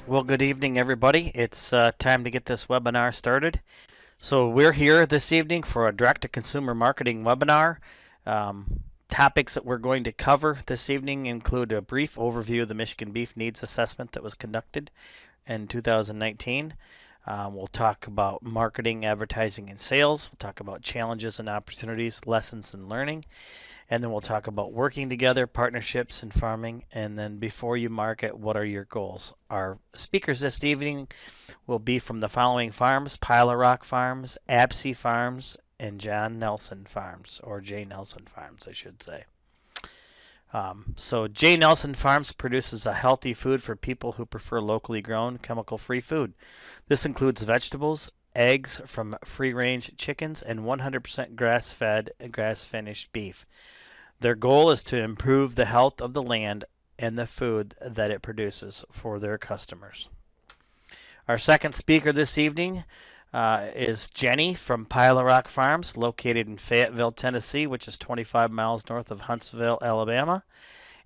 Well, good evening, everybody. It's time to get this webinar started. So we're here this evening for a direct-to-consumer marketing webinar. Topics that we're going to cover this evening include a brief overview of the Michigan Beef Needs Assessment that was conducted in 2019. We'll talk about marketing, advertising, and sales. We'll talk about challenges and opportunities, lessons and learning. And then we'll talk about working together, partnerships, and farming. And then before you market, what are your goals? Our speakers this evening will be from the following farms: Pile Rock Farms, Absey Farms, and John Nelson Farms, or J. Nelson Farms, I should say. So J. Nelson Farms produces a healthy food for people who prefer locally grown, chemical-free food. This includes vegetables, eggs from free-range chickens, and 100% grass-fed, grass-finished beef. Their goal is to improve the health of the land and the food that it produces for their customers. Our second speaker this evening is Jenny from Pile Rock Farms, located in Fayetteville, Tennessee, which is 25 miles north of Huntsville, Alabama.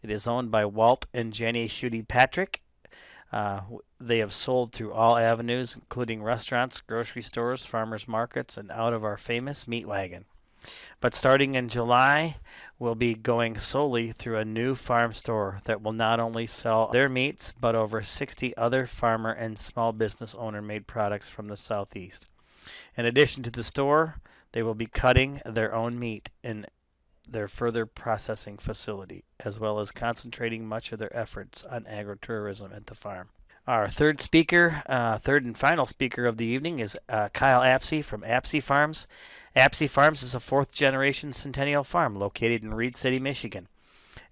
It is owned by Walt and Jenny Schutte Patrick. They have sold through all avenues, including restaurants, grocery stores, farmers markets, and out of our famous meat wagon. But starting in July, we'll be going solely through a new farm store that will not only sell their meats, but over 60 other farmer and small business owner-made products from the Southeast. In addition to the store, they will be cutting their own meat in their further processing facility, as well as concentrating much of their efforts on agritourism at the farm. Our third and final speaker of the evening is Kyle Absey from Absey Farms. Absey Farms is a fourth-generation centennial farm located in Reed City, Michigan.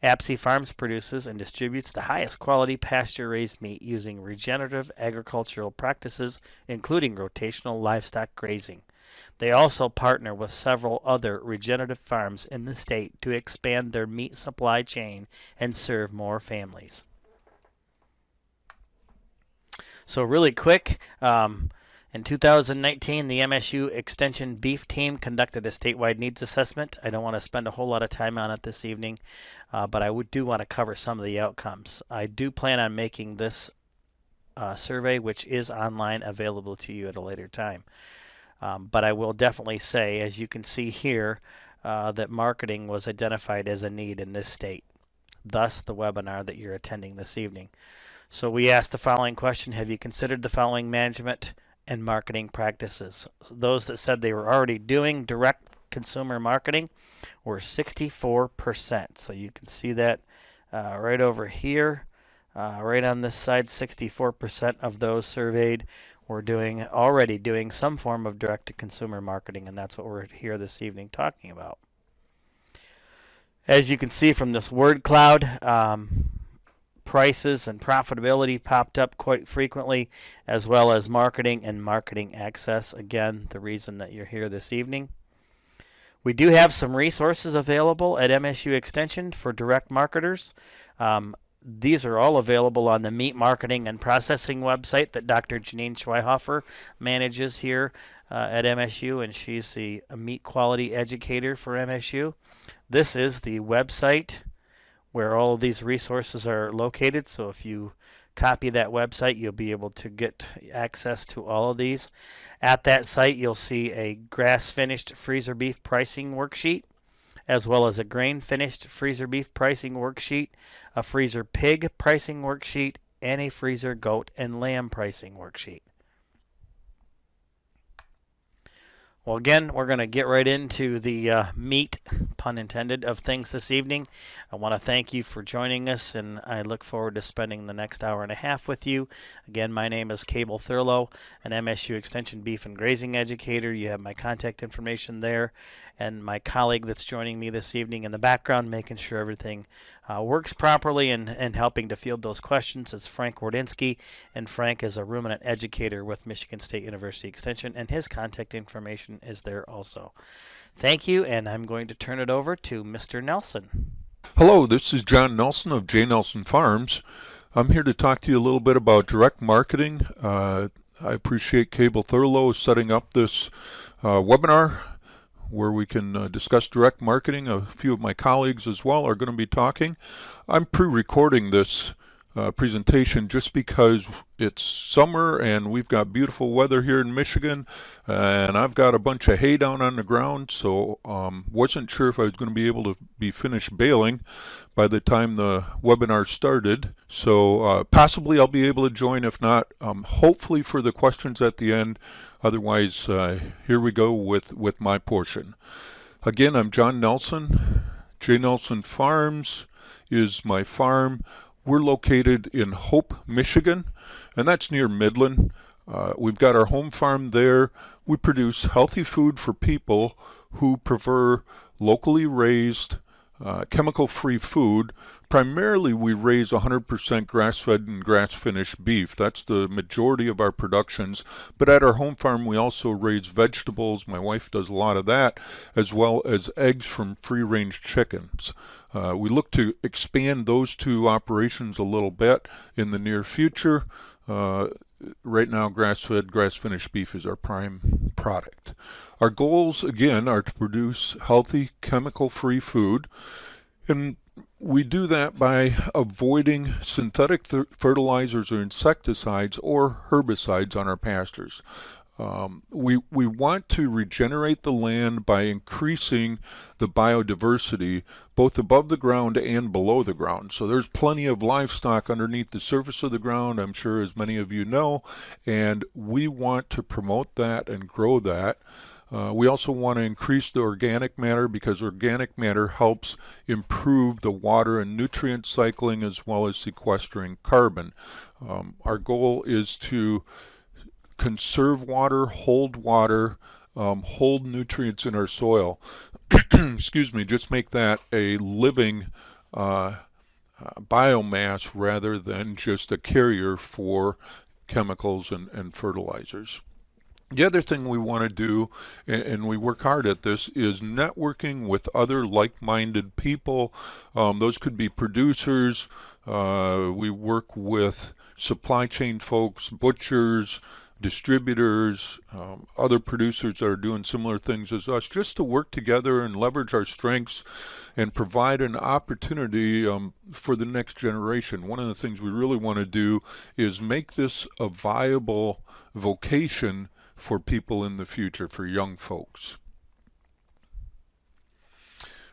Absey Farms produces and distributes the highest quality pasture-raised meat using regenerative agricultural practices, including rotational livestock grazing. They also partner with several other regenerative farms in the state to expand their meat supply chain and serve more families. So really quick, in 2019, the MSU Extension Beef Team conducted a statewide needs assessment. I don't want to spend a whole lot of time on it this evening, but I do want to cover some of the outcomes. I do plan on making this survey, which is online, available to you at a later time. But I will definitely say, as you can see here, that marketing was identified as a need in this state, thus the webinar that you're attending this evening. So we asked the following question: have you considered the following management and marketing practices? Those that said they were already doing direct consumer marketing were 64%. So you can see that right over here, right on this side, 64% of those surveyed were already doing some form of direct-to-consumer marketing, and that's what we're here this evening talking about. As you can see from this word cloud, prices and profitability popped up quite frequently, as well as marketing and marketing access. Again, the reason that you're here this evening. We do have some resources available at MSU Extension for direct marketers. These are all available on the Meat Marketing and Processing website that Dr. Janine Schweihofer manages here at MSU, and she's the meat quality educator for MSU. This is the website where all of these resources are located. So if you copy that website, you'll be able to get access to all of these. At that site, you'll see a grass-finished freezer beef pricing worksheet, as well as a grain-finished freezer beef pricing worksheet, a freezer pig pricing worksheet, and a freezer goat and lamb pricing worksheet. Well, again, we're going to get right into the meat, pun intended, of things this evening. I want to thank you for joining us, and I look forward to spending the next hour and a half with you. Again, my name is Cable Thurlow, an MSU Extension Beef and Grazing Educator. You have my contact information there, and my colleague that's joining me this evening in the background, making sure everything works properly and helping to field those questions, is Frank Wardinski, and Frank is a ruminant educator with Michigan State University Extension, and his contact information is there also. Thank you, and I'm going to turn it over to Mr. Nelson. Hello, this is John Nelson of J. Nelson Farms. I'm here to talk to you a little bit about direct marketing. I appreciate Cable Thurlow setting up this webinar where we can discuss direct marketing. A few of my colleagues as well are going to be talking. I'm pre-recording this presentation just because it's summer and we've got beautiful weather here in Michigan, and I've got a bunch of hay down on the ground, so wasn't sure if I was going to be able to be finished baling by the time the webinar started. So possibly I'll be able to join. If not, hopefully for the questions at the end. Otherwise, here we go with my portion. Again, I'm John Nelson. J. Nelson Farms is my farm. We're located in Hope, Michigan, and that's near Midland. We've got our home farm there. We produce healthy food for people who prefer locally raised, chemical-free food. Primarily, we raise 100% grass-fed and grass-finished beef. That's the majority of our productions. But at our home farm, we also raise vegetables. My wife does a lot of that, as well as eggs from free-range chickens. We look to expand those two operations a little bit in the near future. Right now, grass-fed, grass-finished beef is our prime product. Our goals, again, are to produce healthy, chemical-free food, and we do that by avoiding synthetic fertilizers or insecticides or herbicides on our pastures. We want to regenerate the land by increasing the biodiversity both above the ground and below the ground. So there's plenty of livestock underneath the surface of the ground, I'm sure, as many of you know, and we want to promote that and grow that. We also want to increase the organic matter because organic matter helps improve the water and nutrient cycling as well as sequestering carbon. Our goal is to conserve water, hold nutrients in our soil. Excuse me, just make that a living biomass rather than just a carrier for chemicals and fertilizers. The other thing we want to do, and we work hard at this, is networking with other like-minded people. Those could be producers. We work with supply chain folks, butchers, distributors, other producers that are doing similar things as us, just to work together and leverage our strengths and provide an opportunity for the next generation. One of the things we really want to do is make this a viable vocation for people in the future, for young folks.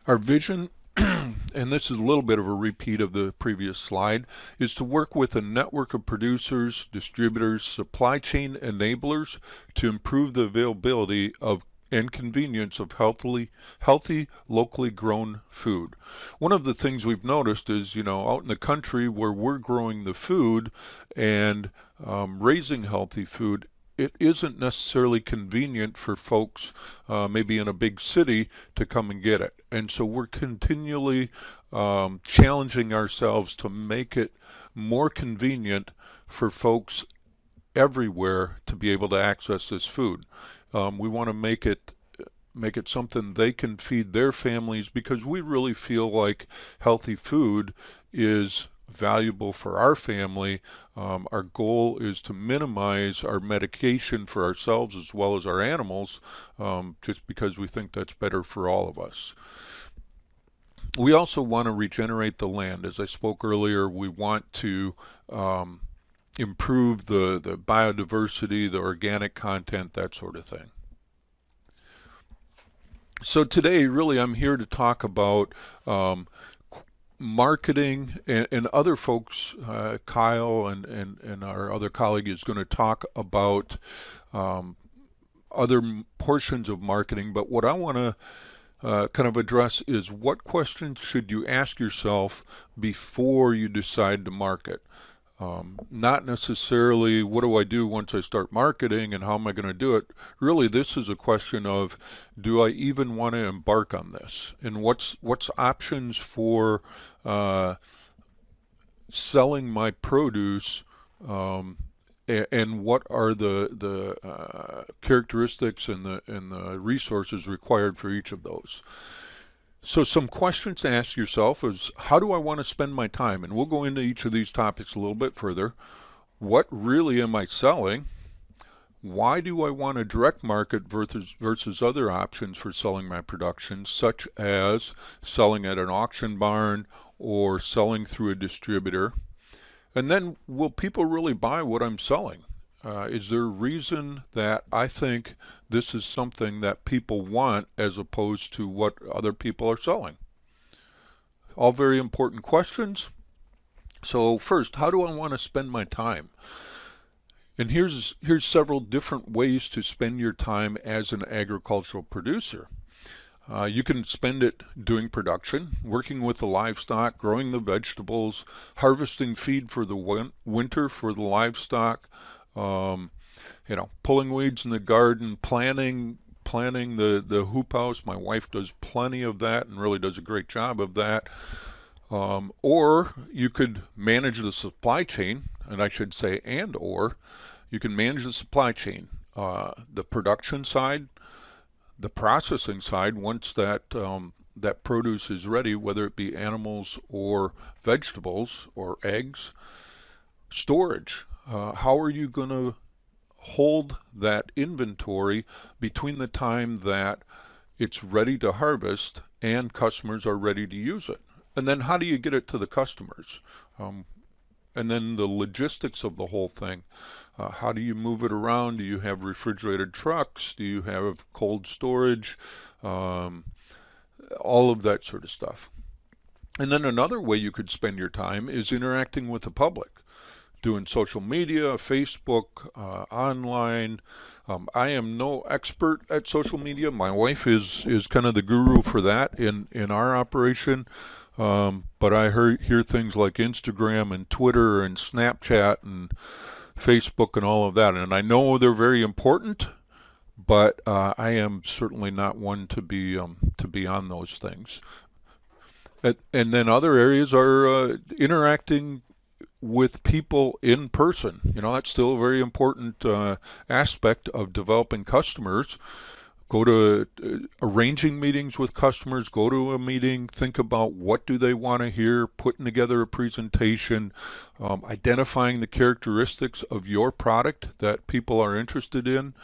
Our vision, and this is a little bit of a repeat of the previous slide, is to work with a network of producers, distributors, supply chain enablers to improve the availability of and convenience of healthy, locally grown food. One of the things we've noticed is, out in the country where we're growing the food and raising healthy food, it isn't necessarily convenient for folks maybe in a big city to come and get it. And so we're continually challenging ourselves to make it more convenient for folks everywhere to be able to access this food. We want to make it something they can feed their families, because we really feel like healthy food is valuable for our family. Our goal is to minimize our medication for ourselves as well as our animals, just because we think that's better for all of us. We also want to regenerate the land. As I spoke earlier, we want to improve the biodiversity, the organic content, that sort of thing. So today, really, I'm here to talk about marketing, and other folks, Kyle and our other colleague is going to talk about other portions of marketing. But what I want to kind of address is, what questions should you ask yourself before you decide to market? Not necessarily what do I do once I start marketing and how am I going to do it. Really, this is a question of, do I even want to embark on this? And what's options for selling my produce, and what are the characteristics and the resources required for each of those? So some questions to ask yourself is, how do I want to spend my time? And we'll go into each of these topics a little bit further. What really am I selling? Why do I want a direct market versus other options for selling my production, such as selling at an auction barn or selling through a distributor? And then, will people really buy what I'm selling? Is there a reason that I think this is something that people want as opposed to what other people are selling? All very important questions. So first, how do I want to spend my time? And here's several different ways to spend your time as an agricultural producer. You can spend it doing production, working with the livestock, growing the vegetables, harvesting feed for the winter for the livestock, um, pulling weeds in the garden, planning the hoop house. My wife does plenty of that and really does a great job of that. Or you could manage the supply chain, and I should say, and or you can manage the supply chain, the production side, the processing side. Once that produce is ready, whether it be animals or vegetables or eggs, storage. How are you going to hold that inventory between the time that it's ready to harvest and customers are ready to use it? And then how do you get it to the customers? And then the logistics of the whole thing. How do you move it around? Do you have refrigerated trucks? Do you have cold storage? All of that sort of stuff. And then another way you could spend your time is interacting with the public, doing social media, Facebook, online. I am no expert at social media. My wife is kind of the guru for that in our operation. But I hear things like Instagram and Twitter and Snapchat and Facebook and all of that. And I know they're very important, but I am certainly not one to be on those things. And then other areas are interacting with people in person. That's still a very important aspect of developing customers. Go to arranging meetings with customers, go to a meeting, think about what do they want to hear, putting together a presentation, identifying the characteristics of your product that people are interested in.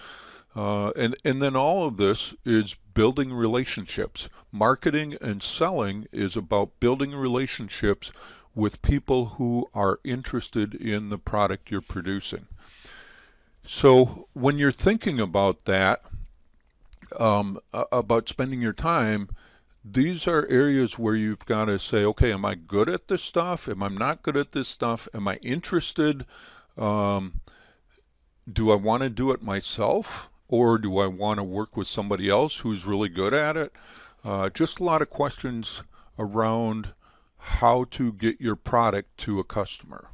And then all of this is building relationships. Marketing and selling is about building relationships with people who are interested in the product you're producing. So when you're thinking about that, about spending your time, these are areas where you've got to say, okay, am I good at this stuff? Am I not good at this stuff? Am I interested? Do I want to do it myself? Or do I want to work with somebody else who's really good at it? Just a lot of questions around how to get your product to a customer.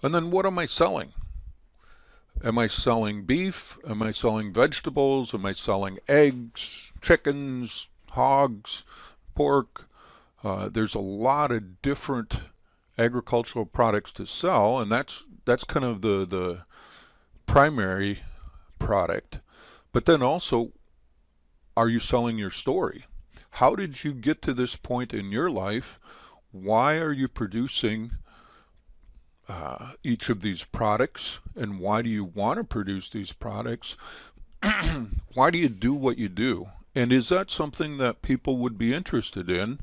And then what am I selling? Am I selling beef? Am I selling vegetables? Am I selling eggs, chickens, hogs, pork? There's a lot of different agricultural products to sell, and that's kind of the primary product. But then also, are you selling your story? How did you get to this point in your life? Why are you producing each of these products, and why do you want to produce these products? Why do you do what you do? And is that something that people would be interested in?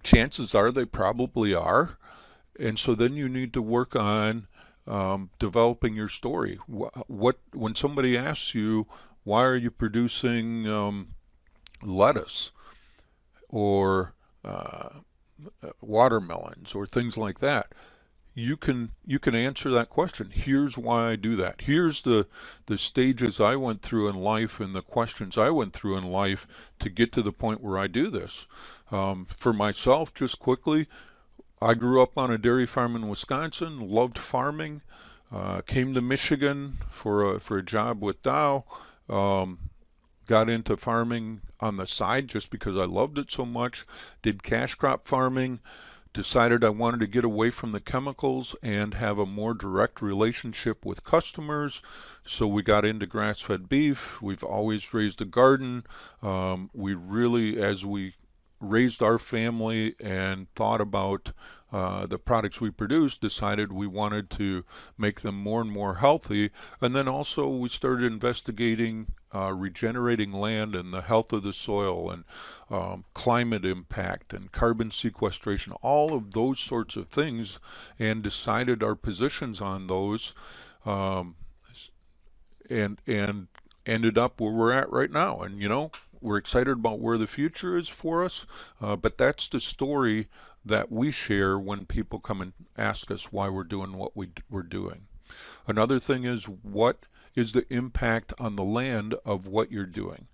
Chances are they probably are. And so then you need to work on developing your story. When somebody asks you, why are you producing lettuce or watermelons or things like that? You can answer that question. Here's why I do that. Here's the stages I went through in life and the questions I went through in life to get to the point where I do this. For myself, just quickly, I grew up on a dairy farm in Wisconsin, loved farming, came to Michigan for a job with Dow, got into farming on the side just because I loved it so much, did cash crop farming, decided I wanted to get away from the chemicals and have a more direct relationship with customers. So we got into grass-fed beef. We've always raised a garden. We really, as we raised our family and thought about the products we produced, decided we wanted to make them more and more healthy. And then also we started investigating regenerating land and the health of the soil and climate impact and carbon sequestration, all of those sorts of things, and decided our positions on those, um, and ended up where we're at right now. And we're excited about where the future is for us, but that's the story that we share when people come and ask us why we're doing what we're doing. Another thing is, what is the impact on the land of what you're doing?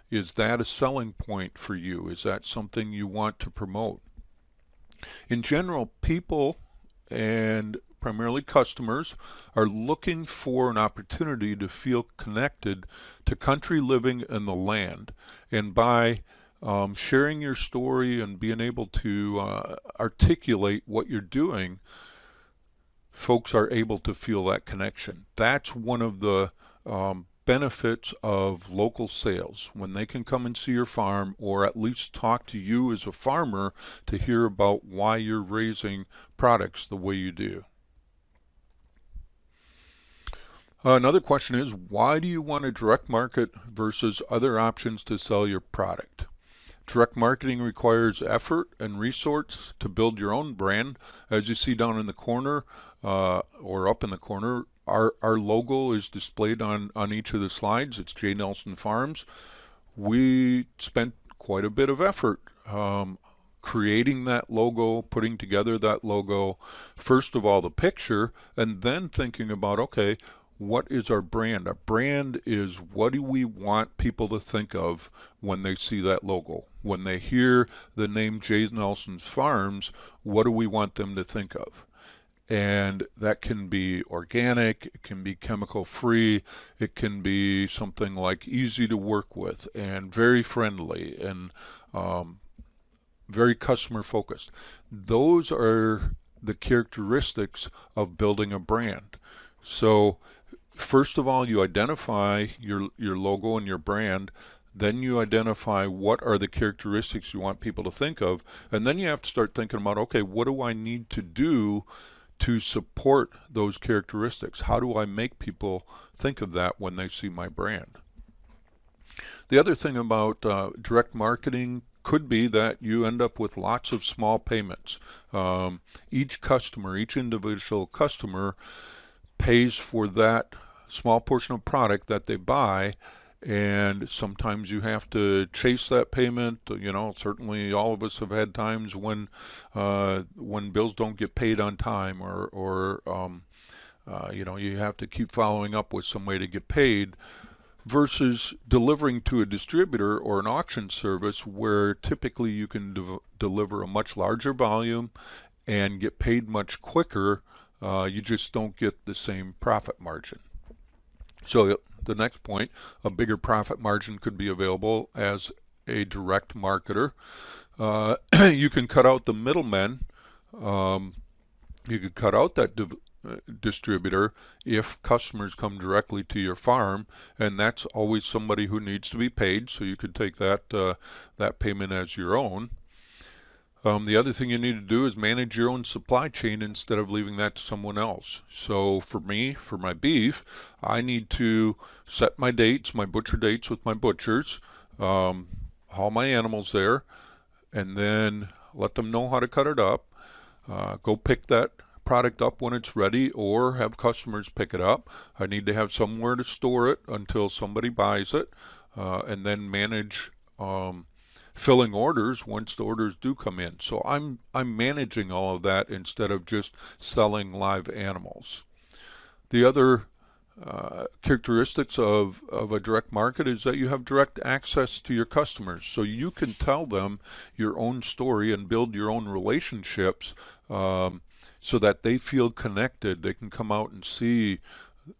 Is that a selling point for you? Is that something you want to promote? In general, people, and primarily customers, are looking for an opportunity to feel connected to country living and the land. And by sharing your story and being able to articulate what you're doing, folks are able to feel that connection. That's one of the benefits of local sales, when they can come and see your farm, or at least talk to you as a farmer to hear about why you're raising products the way you do. Another question is, why do you want to direct market versus other options to sell your product? Direct marketing requires effort and resource to build your own brand. As you see down in the corner, or up in the corner, our logo is displayed on each of the slides. It's J. Nelson Farms. We spent quite a bit of effort creating that logo, putting together that logo. First of all, the picture, and then thinking about, okay, what is our brand? Our brand is, what do we want people to think of when they see that logo? When they hear the name J. Nelson's Farms, what do we want them to think of? And that can be organic, it can be chemical free, it can be something like easy to work with and very friendly and very customer focused. Those are the characteristics of building a brand. So first of all, you identify your logo and your brand. Then you identify what are the characteristics you want people to think of. And then you have to start thinking about, okay, what do I need to do to support those characteristics? How do I make people think of that when they see my brand? The other thing about direct marketing could be that you end up with lots of small payments. Each individual customer pays for that small portion of product that they buy, and sometimes you have to chase that payment. Certainly all of us have had times when bills don't get paid on time, or you have to keep following up with some way to get paid, versus delivering to a distributor or an auction service, where typically you can deliver a much larger volume and get paid much quicker. You just don't get the same profit margin. So the next point, a bigger profit margin could be available as a direct marketer. You can cut out the middlemen. You could cut out that distributor if customers come directly to your farm, and that's always somebody who needs to be paid, so you could take that payment as your own. The other thing you need to do is manage your own supply chain instead of leaving that to someone else. So for me, for my beef, I need to set my dates, my butcher dates with my butchers, haul my animals there, and then let them know how to cut it up, go pick that product up when it's ready, or have customers pick it up. I need to have somewhere to store it until somebody buys it, and then manage filling orders once the orders do come in. So I'm managing all of that instead of just selling live animals. The other characteristics of a direct market is that you have direct access to your customers, so you can tell them your own story and build your own relationships, so that they feel connected. They can come out and see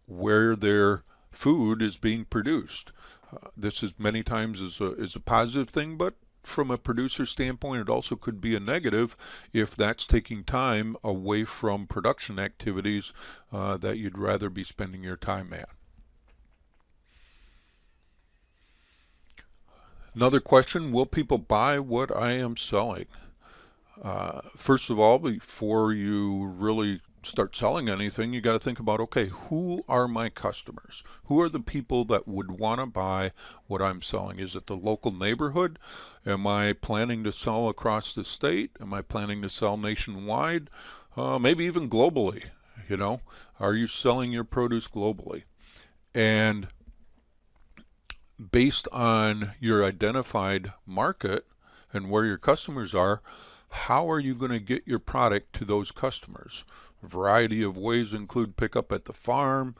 where their food is being produced. This is many times is a positive thing, but from a producer standpoint, it also could be a negative if that's taking time away from production activities that you'd rather be spending your time at. Another question, will people buy what I am selling? First of all, before you really start selling anything, you got to think about, okay, who are my customers? Who are the people that would want to buy what I'm selling? Is it the local neighborhood? Am I planning to sell across the state? Am I planning to sell nationwide? Maybe even globally, you know? Are you selling your produce globally? And based on your identified market and where your customers are, how are you going to get your product to those customers? A variety of ways include pickup at the farm,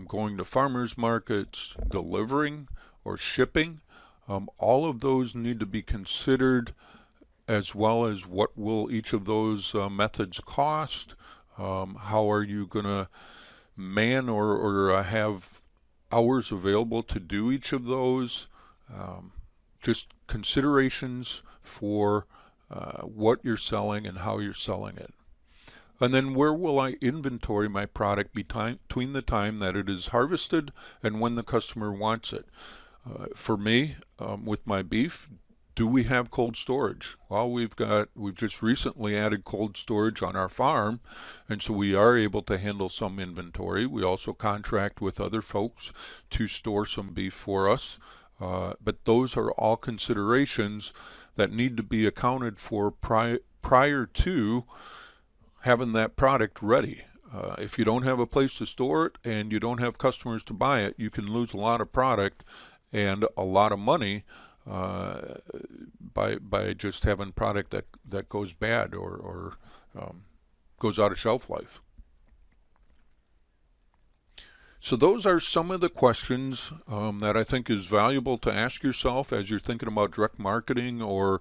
going to farmers markets, delivering or shipping. All of those need to be considered, as well as what will each of those methods cost. How are you going to man or have hours available to do each of those? Just considerations for what you're selling and how you're selling it. And then where will I inventory my product between the time that it is harvested and when the customer wants it? For me, with my beef, do we have cold storage? Well, we've just recently added cold storage on our farm, and so we are able to handle some inventory. We also contract with other folks to store some beef for us. But those are all considerations that need to be accounted for prior to having that product ready. If you don't have a place to store it and you don't have customers to buy it, you can lose a lot of product and a lot of money by just having product that goes bad or goes out of shelf life. So those are some of the questions that I think is valuable to ask yourself as you're thinking about direct marketing or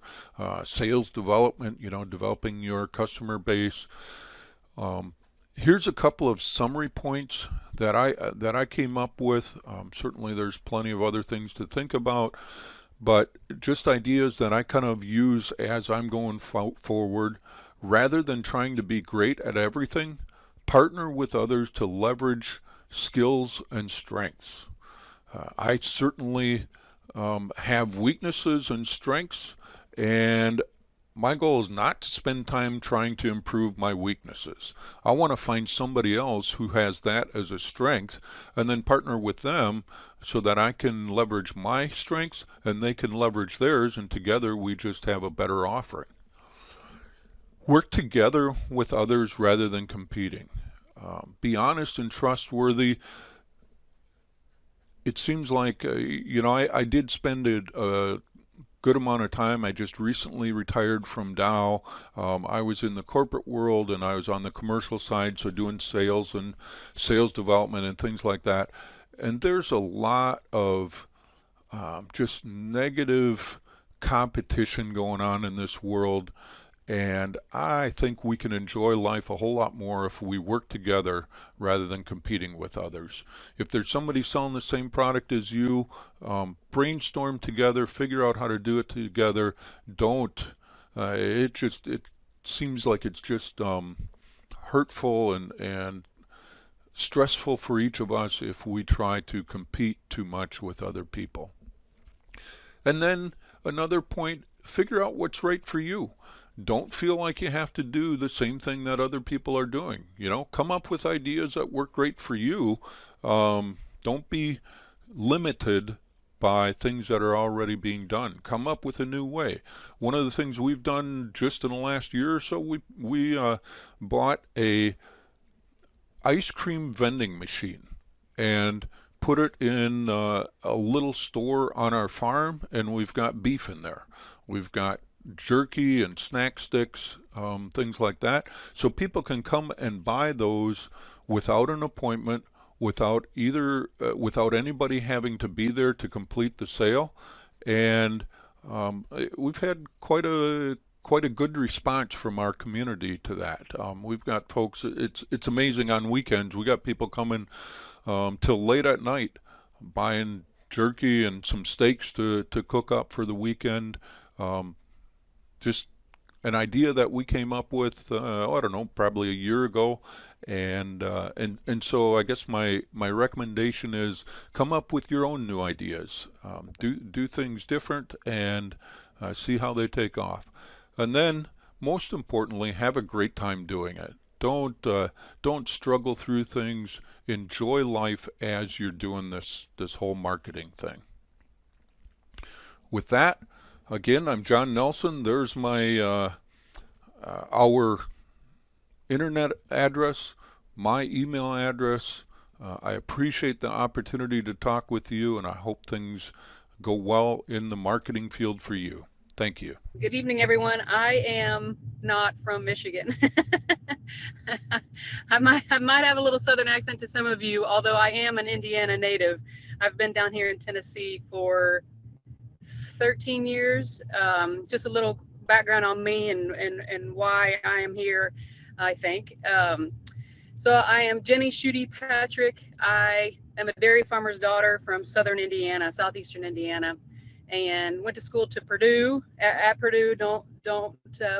sales development, developing your customer base. Here's a couple of summary points that I came up with. Certainly there's plenty of other things to think about, but just ideas that I kind of use as I'm going forward. Rather than trying to be great at everything, partner with others to leverage skills and strengths. I certainly have weaknesses and strengths, and my goal is not to spend time trying to improve my weaknesses. I want to find somebody else who has that as a strength and then partner with them so that I can leverage my strengths and they can leverage theirs, and together we just have a better offering. Work together with others rather than competing. Be honest and trustworthy. It seems like, I did spend a good amount of time. I just recently retired from Dow. I was in the corporate world and I was on the commercial side, so doing sales and sales development and things like that. And there's a lot of just negative competition going on in this world. And I think we can enjoy life a whole lot more if we work together rather than competing with others. If there's somebody selling the same product as you, brainstorm together, figure out how to do it together. Don't. It seems like it's just hurtful and stressful for each of us if we try to compete too much with other people. And then another point, figure out what's right for you. Don't feel like you have to do the same thing that other people are doing. Come up with ideas that work great for you. Don't be limited by things that are already being done. Come up with a new way. One of the things we've done just in the last year or so, we bought a ice cream vending machine and put it in a little store on our farm, and we've got beef in there. We've got jerky and snack sticks, things like that. So people can come and buy those without an appointment, without anybody having to be there to complete the sale. And we've had quite a good response from our community to that. We've got folks. It's amazing. On weekends, we got people coming till late at night, buying jerky and some steaks to cook up for the weekend. Just an idea that we came up with, I don't know, probably a year ago, and so I guess my recommendation is come up with your own new ideas, do things different, and see how they take off, and then most importantly, have a great time doing it. Don't struggle through things. Enjoy life as you're doing this whole marketing thing. With that, again, I'm John Nelson. There's my our internet address, my email address. I appreciate the opportunity to talk with you, and I hope things go well in the marketing field for you. Thank you. Good evening, everyone. I am not from Michigan. I might have a little Southern accent to some of you, although I am an Indiana native. I've been down here in Tennessee for 13 years. Just a little background on me and why I am here, I think. So I am Jenny Schutte Patrick. I am a dairy farmer's daughter from Southern Indiana, Southeastern Indiana, and went to school to Purdue. At Purdue, don't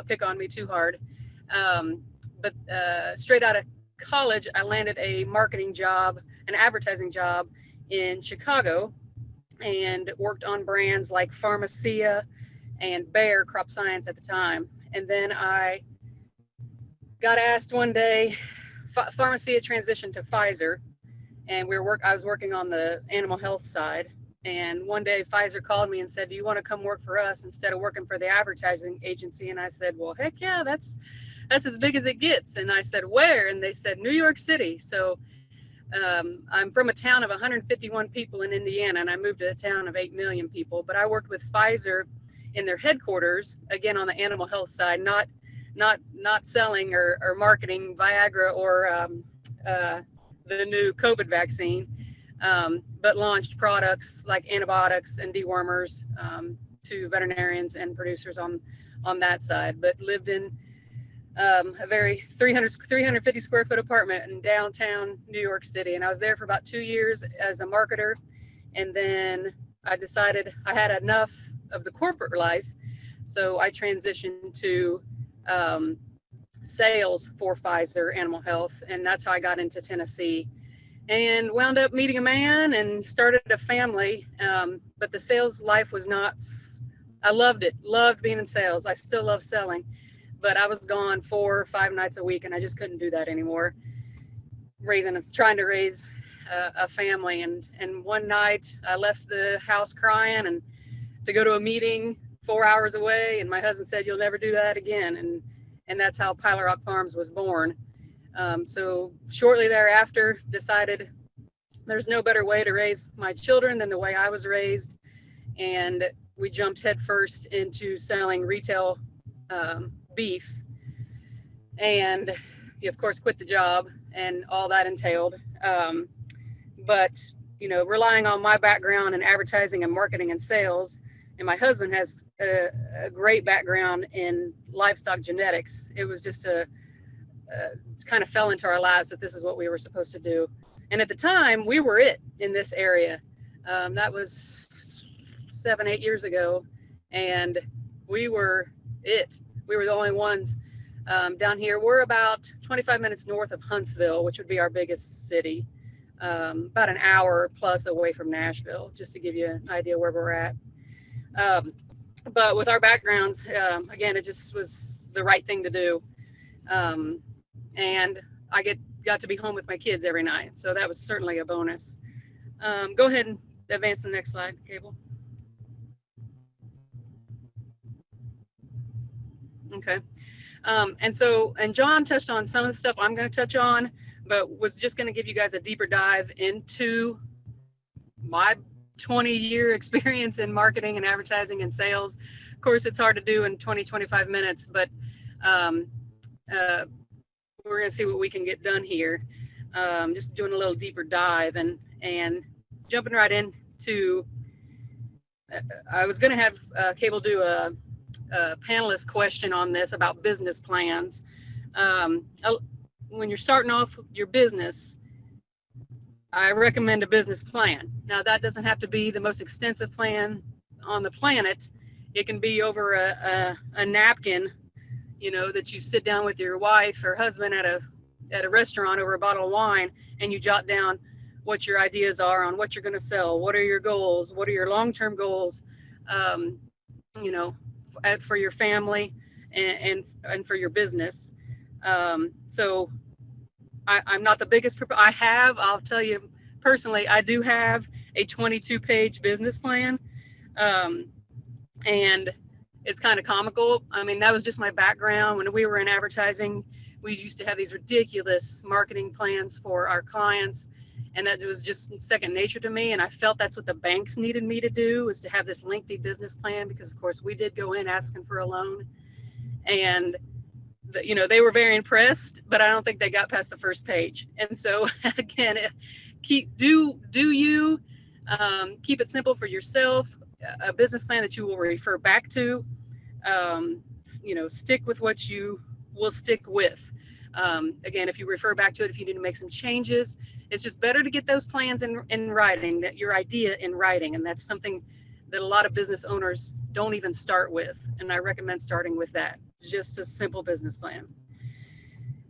pick on me too hard. But straight out of college, I landed a marketing job, an advertising job in Chicago, and worked on brands like Pharmacia and Bayer Crop Science at the time. And then I got asked one day, Pharmacia transitioned to Pfizer, and I was working on the animal health side. And one day Pfizer called me and said, "Do you want to come work for us instead of working for the advertising agency?" And I said, "Well, heck yeah, that's as big as it gets." And I said, "Where?" And they said, "New York City." So I'm from a town of 151 people in Indiana, and I moved to a town of 8 million people. But I worked with Pfizer in their headquarters, again on the animal health side, not selling or marketing Viagra or the new COVID vaccine, but launched products like antibiotics and dewormers to veterinarians and producers on that side. But lived in a very 350 square foot apartment in downtown New York City. And I was there for about 2 years as a marketer. And then I decided I had enough of the corporate life. So I transitioned to sales for Pfizer Animal Health. And that's how I got into Tennessee and wound up meeting a man and started a family. But the sales life was not, I loved it, loved being in sales. I still love selling. But I was gone 4 or 5 nights a week, and I just couldn't do that anymore. Trying to raise a family, and one night I left the house crying and to go to a meeting 4 hours away, and my husband said, "You'll never do that again," and that's how Pilot Rock Farms was born. So shortly thereafter, decided there's no better way to raise my children than the way I was raised, and we jumped headfirst into selling retail beef, and of course quit the job and all that entailed, but relying on my background in advertising and marketing and sales, and my husband has a great background in livestock genetics. It was just kind of fell into our lives that this is what we were supposed to do. And at the time, we were it in this area. That was 7-8 years ago, and we were it. We were the only ones down here. We're about 25 minutes north of Huntsville, which would be our biggest city, about an hour plus away from Nashville, just to give you an idea where we're at. But with our backgrounds, again, it just was the right thing to do. And I got to be home with my kids every night, so that was certainly a bonus. Go ahead and advance to the next slide, Cable. Okay. And John touched on some of the stuff I'm going to touch on, but was just going to give you guys a deeper dive into my 20-year experience in marketing and advertising and sales. Of course, it's hard to do in 20-25 minutes, but we're going to see what we can get done here. Just doing a little deeper dive and jumping right into, I was going to have Cable do a panelist question on this about business plans. When you're starting off your business, I recommend a business plan. Now, that doesn't have to be the most extensive plan on the planet. It can be over a napkin, that you sit down with your wife or husband at a restaurant over a bottle of wine, and you jot down what your ideas are on what you're going to sell. What are your goals? What are your long-term goals? For your family and for your business. So I'm not the biggest. I'll tell you personally, I do have a 22-page business plan. And it's kind of comical. I mean, that was just my background. When we were in advertising, we used to have these ridiculous marketing plans for our clients, and that was just second nature to me. And I felt that's what the banks needed me to do, was to have this lengthy business plan, because of course we did go in asking for a loan, and they were very impressed, but I don't think they got past the first page. And so again, keep it simple for yourself, a business plan that you will refer back to. Stick with what you will stick with. Again, if you refer back to it, if you need to make some changes, it's just better to get those plans in writing, that your idea in writing. And that's something that a lot of business owners don't even start with. And I recommend starting with that. Just a simple business plan.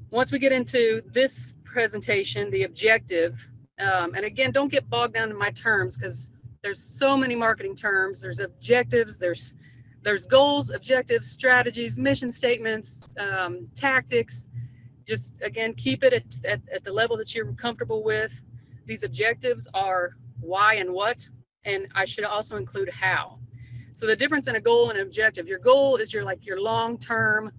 Once we get into this presentation, the objective, and again, don't get bogged down in my terms, because there's so many marketing terms. There's objectives, there's goals, objectives, strategies, mission statements, tactics. Just again, keep it at the level that you're comfortable with. These objectives are why and what, and I should also include how. So the difference in a goal and an objective: your goal is your long-term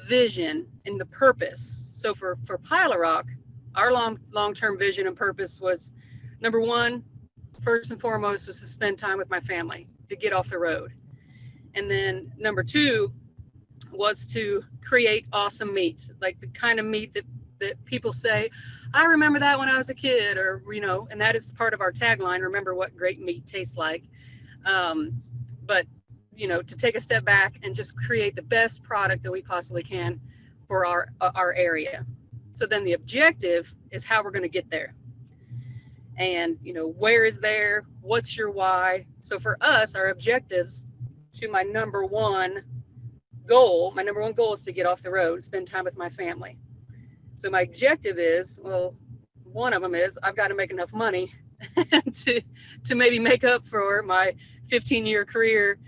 vision and the purpose. So for Pile of Rock, our long-term vision and purpose was, number one, first and foremost, was to spend time with my family, to get off the road. And then number two was to create awesome meat, like the kind of meat that people say, I remember that when I was a kid, or, and that is part of our tagline, remember what great meat tastes like. But, to take a step back and just create the best product that we possibly can for our area. So then the objective is how we're going to get there. And, where is there? What's your why? So for us, our objectives to my number one goal is to get off the road, spend time with my family. So my objective is, one of them is I've got to make enough money to maybe make up for my 15-year career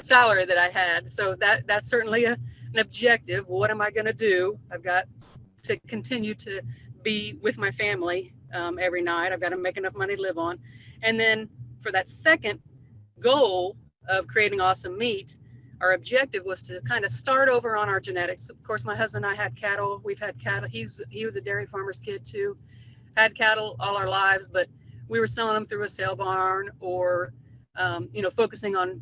salary that I had. So that's certainly an objective. What am I going to do? I've got to continue to be with my family every night. I've got to make enough money to live on. And then for that second goal of creating awesome meat, our objective was to kind of start over on our genetics. Of course, my husband and I had cattle. We've had cattle. He was a dairy farmer's kid too. Had cattle all our lives, but we were selling them through a sale barn, or focusing on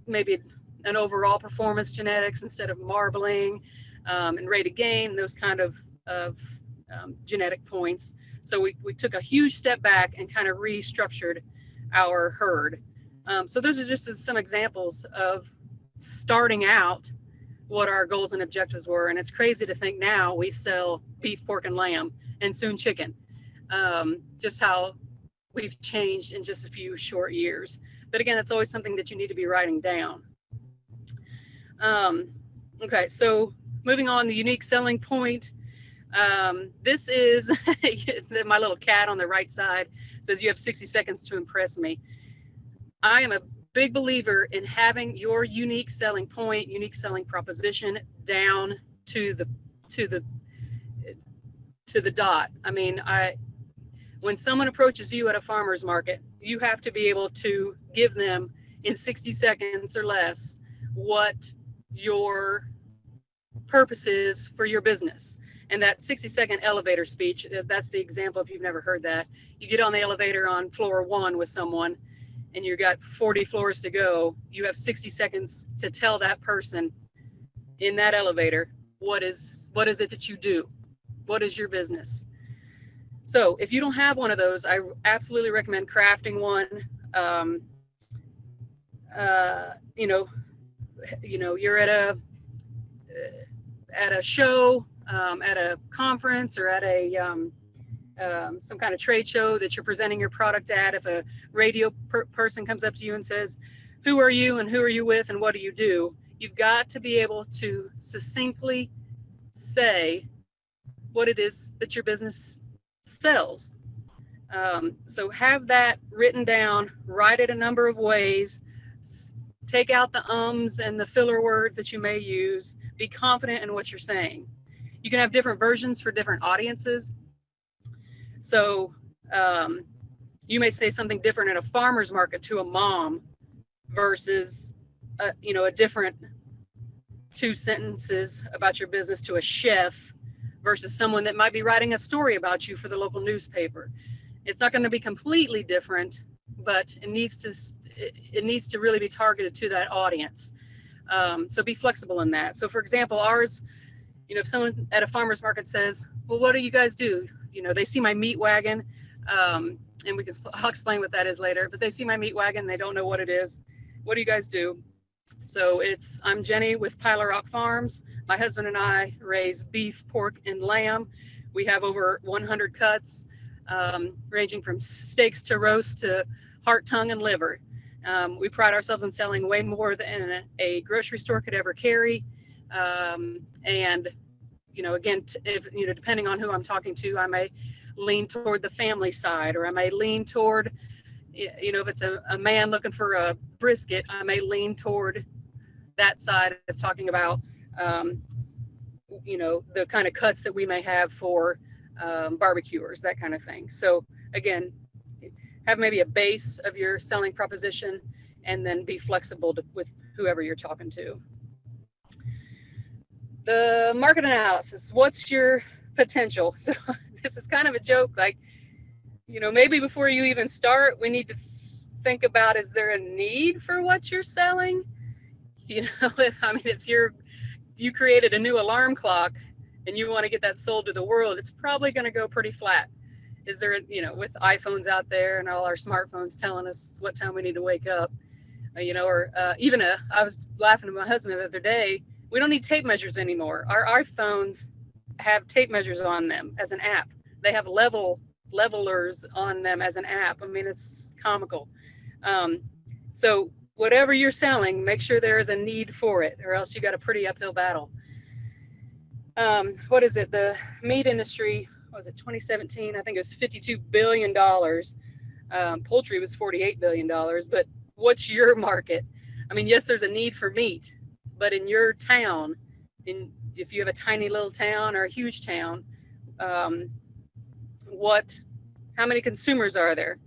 maybe an overall performance genetics instead of marbling and rate of gain, those kind of genetic points. So we took a huge step back and kind of restructured our herd. So those are just some examples of starting out what our goals and objectives were. And it's crazy to think now we sell beef, pork, and lamb, and soon chicken. Just how we've changed in just a few short years. But again, that's always something that you need to be writing down. Okay, so moving on, the unique selling point. This is my little cat on the right side says you have 60 seconds to impress me. I am a big believer in having your unique selling point, unique selling proposition down to the dot. I mean, when someone approaches you at a farmer's market, you have to be able to give them in 60 seconds or less what your purpose is for your business. And that 60-second elevator speech, that's the example if you've never heard that. You get on the elevator on floor 1 with someone and you've got 40 floors to go. You have 60 seconds to tell that person in that elevator, what is it that you do? What is your business? So if you don't have one of those, I absolutely recommend crafting one. You're at a show, at a conference, or at a some kind of trade show that you're presenting your product at. If a radio person comes up to you and says, who are you and who are you with and what do you do? You've got to be able to succinctly say what it is that your business sells. So have that written down, write it a number of ways, take out the ums and the filler words that you may use, Be confident in what you're saying. You can have different versions for different audiences. So you may say something different at a farmer's market to a mom versus a different 2 sentences about your business to a chef versus someone that might be writing a story about you for the local newspaper. It's not going to be completely different, but it needs to really be targeted to that audience. So be flexible in that. So for example, ours, if someone at a farmer's market says, well, what do you guys do? They see my meat wagon, and I'll explain what that is later, but they see my meat wagon, they don't know what it is. What do you guys do? So I'm Jenny with Pilar Rock Farms. My husband and I raise beef, pork, and lamb. We have over 100 cuts, ranging from steaks to roast to heart, tongue, and liver. We pride ourselves in selling way more than a grocery store could ever carry. And, again, depending on who I'm talking to, I may lean toward the family side, or I may lean toward, if it's a man looking for a brisket, I may lean toward that side of talking about, the kind of cuts that we may have for barbecuers, that kind of thing. So again, have maybe a base of your selling proposition and then be flexible with whoever you're talking to. The market analysis, what's your potential? So this is kind of a joke, like, maybe before you even start, we need to think about, is there a need for what you're selling? If you created a new alarm clock and you want to get that sold to the world, it's probably going to go pretty flat. Is there, with iPhones out there and all our smartphones telling us what time we need to wake up, I was laughing at my husband the other day, we don't need tape measures anymore. Our iPhones have tape measures on them as an app. They have levelers on them as an app. It's comical. So whatever you're selling, make sure there is a need for it, or else you got a pretty uphill battle. What is it? The meat industry, what was it, 2017? I think it was $52 billion. Poultry was $48 billion. But what's your market? Yes, there's a need for meat, but in your town, if you have a tiny little town or a huge town, how many consumers are there?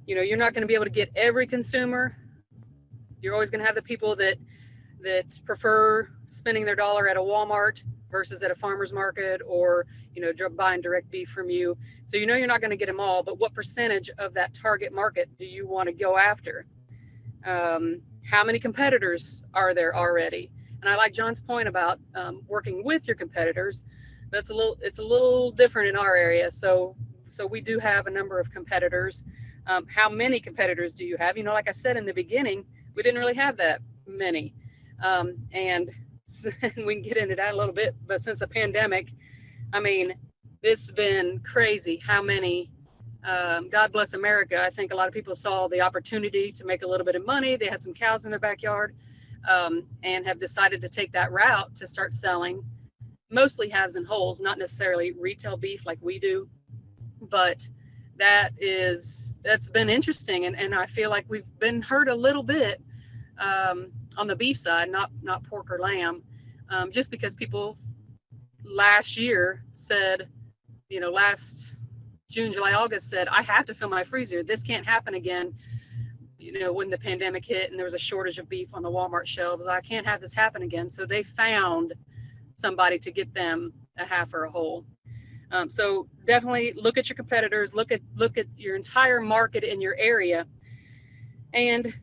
You're not going to be able to get every consumer. You're always going to have the people that prefer spending their dollar at a Walmart versus at a farmer's market, or buying direct beef from you. So you're not going to get them all, but what percentage of that target market do you want to go after? How many competitors are there already? And I like John's point about working with your competitors. It's a little different in our area. So we do have a number of competitors. How many competitors do you have? Like I said in the beginning, we didn't really have that many. And we can get into that a little bit, but since the pandemic, it's been crazy how many, God bless America. I think a lot of people saw the opportunity to make a little bit of money. They had some cows in their backyard, and have decided to take that route to start selling mostly halves and wholes, not necessarily retail beef like we do, but that's been interesting. And I feel like we've been hurt a little bit, on the beef side, not pork or lamb, just because people last year said, last June, July, August said, I have to fill my freezer. This can't happen again. When the pandemic hit and there was a shortage of beef on the Walmart shelves, I can't have this happen again. So they found somebody to get them a half or a whole. So definitely look at your competitors, look at your entire market in your area. And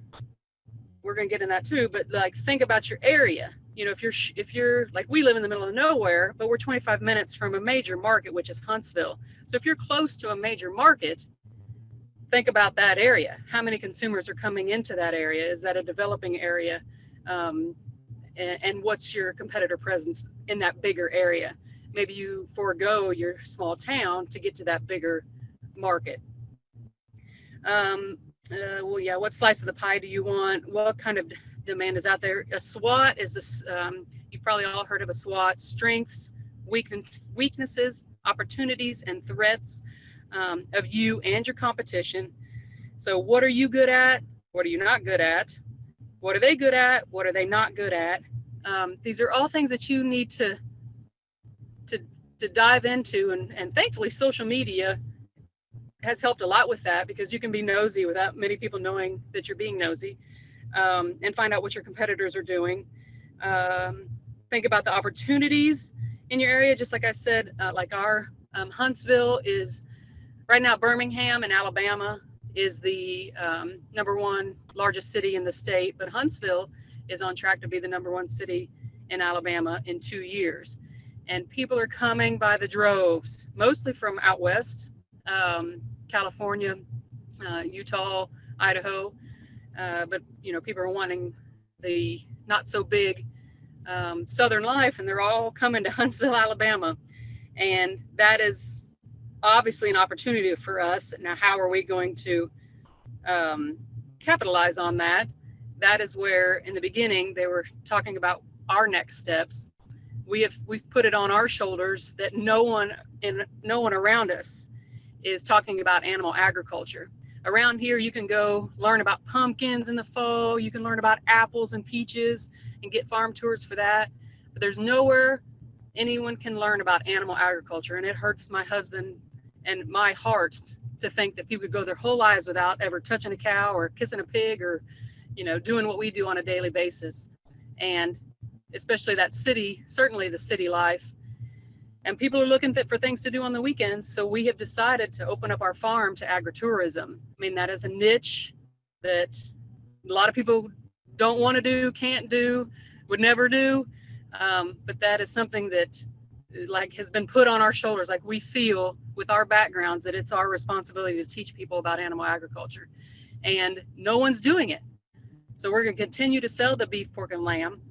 we're going to get in that too, but think about your area. If you're like, we live in the middle of nowhere, but we're 25 minutes from a major market, which is Huntsville. So if you're close to a major market, think about that area. How many consumers are coming into that area? Is that a developing area? And what's your competitor presence in that bigger area? Maybe you forego your small town to get to that bigger market. What slice of the pie do you want? What kind of demand is out there? A SWOT is you've probably all heard of a SWOT: strengths, weaknesses, opportunities, and threats of you and your competition. So what are you good at? What are you not good at? What are they good at? What are they not good at? These are all things that you need to dive into, and thankfully social media has helped a lot with that, because you can be nosy without many people knowing that you're being nosy, and find out what your competitors are doing. Think about the opportunities in your area. Just like I said, like our Huntsville is right now, Birmingham in Alabama is the #1 largest city in the state, but Huntsville is on track to be the #1 city in Alabama in 2 years. And people are coming by the droves, mostly from out west, California, Utah, Idaho. But people are wanting the not so big southern life, and they're all coming to Huntsville, Alabama. And that is obviously an opportunity for us. Now, how are we going to capitalize on that? That is where, in the beginning, they were talking about our next steps. We've put it on our shoulders that no one around us is talking about animal agriculture. Around here, you can go learn about pumpkins in the fall. You can learn about apples and peaches and get farm tours for that. But there's nowhere anyone can learn about animal agriculture. And it hurts my husband and my heart to think that people could go their whole lives without ever touching a cow or kissing a pig or, doing what we do on a daily basis. And especially that city, certainly the city life. And people are looking for things to do on the weekends. So we have decided to open up our farm to agritourism. I mean, that is a niche that a lot of people don't want to do, can't do, would never do. But that is something that has been put on our shoulders. Like, we feel with our backgrounds that it's our responsibility to teach people about animal agriculture, and no one's doing it. So we're going to continue to sell the beef, pork, and lamb.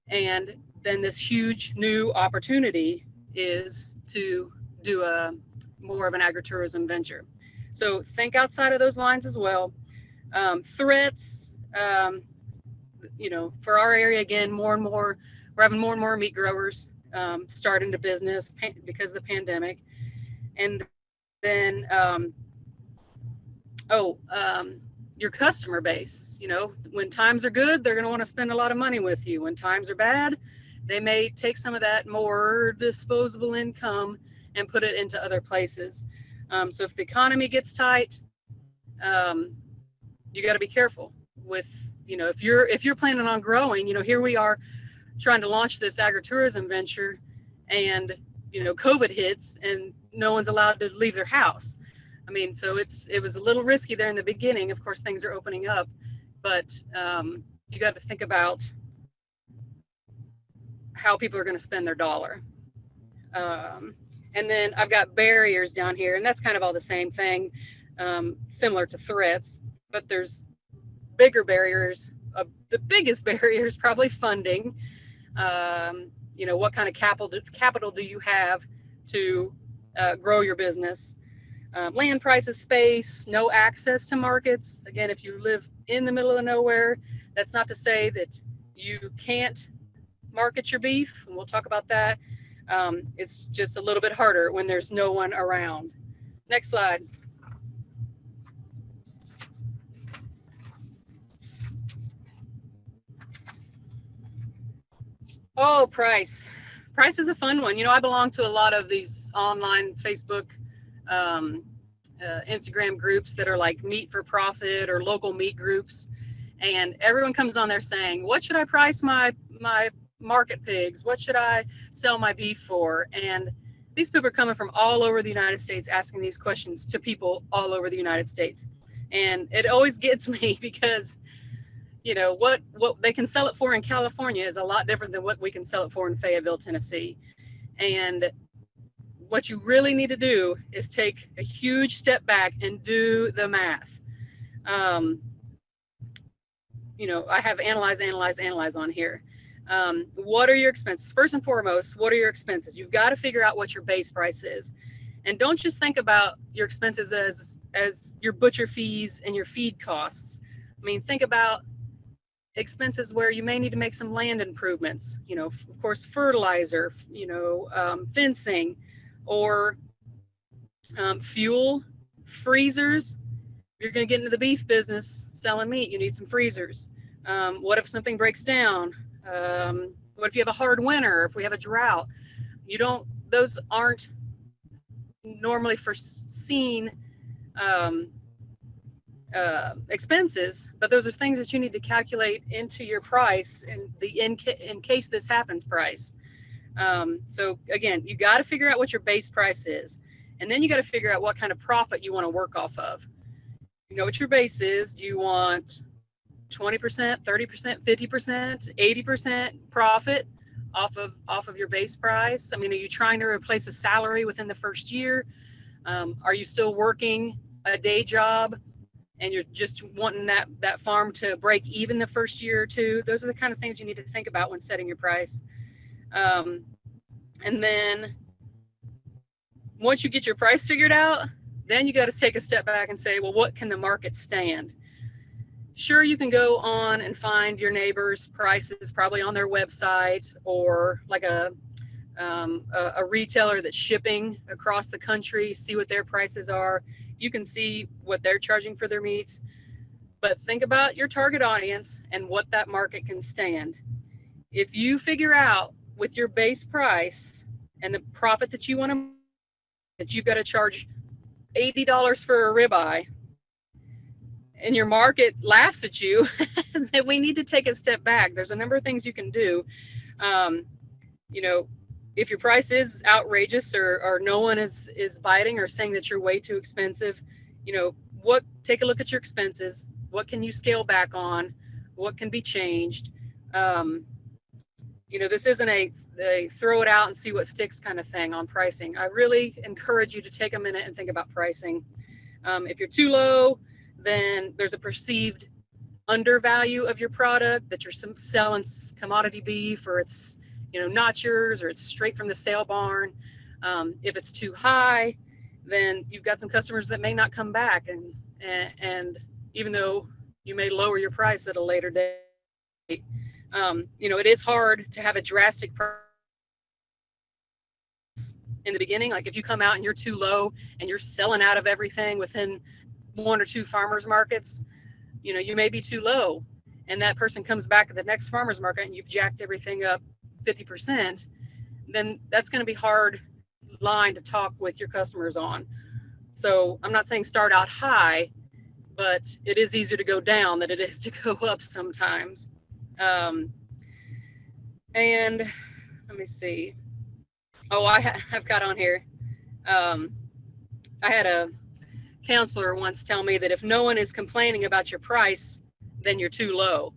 And then this huge new opportunity is to do more of an agritourism venture. So think outside of those lines as well. Threats, for our area, again, we're having more and more meat growers start into business because of the pandemic. And then, your customer base, when times are good, they're going to want to spend a lot of money with you. When times are bad, they may take some of that more disposable income and put it into other places. So if the economy gets tight, you got to be careful with, if you're planning on growing, here we are trying to launch this agritourism venture, and, COVID hits and no one's allowed to leave their house. I mean, so it was a little risky there in the beginning. Of course, things are opening up, but you got to think about how people are going to spend their dollar. And then I've got barriers down here, and that's kind of all the same thing, similar to threats, but there's bigger barriers. The biggest barrier is probably funding. What kind of capital do you have to grow your business? Land prices, space, no access to markets. Again, if you live in the middle of nowhere, that's not to say that you can't market your beef, and we'll talk about that. It's just a little bit harder when there's no one around. Next slide. Oh, price. Price is a fun one. I belong to a lot of these online Facebook, Instagram groups that are like meat for profit or local meat groups. And everyone comes on there saying, what should I price my market pigs? What should I sell my beef for? And these people are coming from all over the United States asking these questions to people all over the United States. And it always gets me because, what they can sell it for in California is a lot different than what we can sell it for in Fayetteville, Tennessee. And what you really need to do is take a huge step back and do the math. I have analyze on here. What are your expenses? First and foremost, what are your expenses? You've got to figure out what your base price is. And don't just think about your expenses as your butcher fees and your feed costs. I mean, think about expenses where you may need to make some land improvements, of course, fertilizer, fencing, or fuel, freezers. If you're going to get into the beef business selling meat, you need some freezers. What if something breaks down? What if you have a hard winter? If we have a drought, those aren't normally foreseen expenses, but those are things that you need to calculate into your price and the in case this happens price. So again, you got to figure out what your base price is, and then you got to figure out what kind of profit you want to work off of. You know what your base is. Do you want 20%, 30%, 50%, 80% profit off of your base price? I mean, are you trying to replace a salary within the first year? Are you still working a day job and you're just wanting that farm to break even the first year or two? Those are the kind of things you need to think about when setting your price. And then once you get your price figured out, then you got to take a step back and say, well, what can the market stand? Sure, you can go on and find your neighbors' prices probably on their website, or like a retailer that's shipping across the country, see what their prices are. You can see what they're charging for their meats, but think about your target audience and what that market can stand. If you figure out with your base price and the profit that you want to, that you've got to charge $80 for a ribeye, and your market laughs at you, then we need to take a step back. There's a number of things you can do. You know, if your price is outrageous or no one is biting or saying that you're way too expensive, you know, take a look at your expenses. What can you scale back on? What can be changed? You know, this isn't a throw it out and see what sticks kind of thing on pricing. I really encourage you to take a minute and think about pricing. If you're too low, then there's a perceived undervalue of your product, that you're selling commodity beef, or it's, you know, not yours, or it's straight from the sale barn. If it's too high, then you've got some customers that may not come back, and even though you may lower your price at a later date. You know, it is hard to have a drastic price in the beginning. Like if you come out and you're too low and you're selling out of everything within 1 or 2 farmers markets, you know, you may be too low, and that person comes back at the next farmers market and you've jacked everything up 50%, then that's going to be hard line to talk with your customers on. So I'm not saying start out high, but it is easier to go down than it is to go up sometimes. And let me see. Oh, I've got on here. I had a counselor once tell me that if no one is complaining about your price, then you're too low.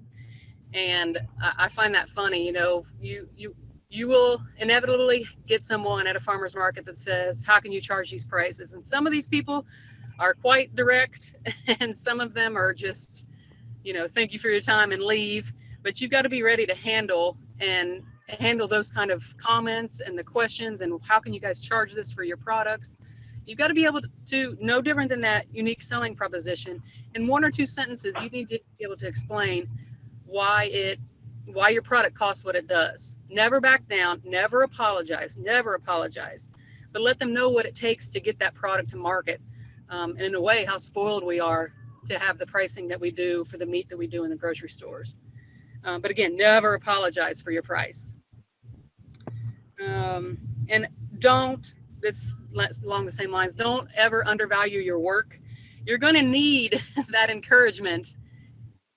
And I find that funny. You know, you will inevitably get someone at a farmer's market that says, how can you charge these prices? And some of these people are quite direct, and some of them are just, you know, thank you for your time and leave. But you've got to be ready to handle those kind of comments and the questions, and how can you guys charge this for your products? You've got to be able to, no different than that unique selling proposition, in 1 or 2 sentences, you need to be able to explain why your product costs what it does. Never back down, never apologize, but let them know what it takes to get that product to market. And in a way, how spoiled we are to have the pricing that we do for the meat that we do in the grocery stores. But again, never apologize for your price. And this along the same lines, don't ever undervalue your work. You're going to need that encouragement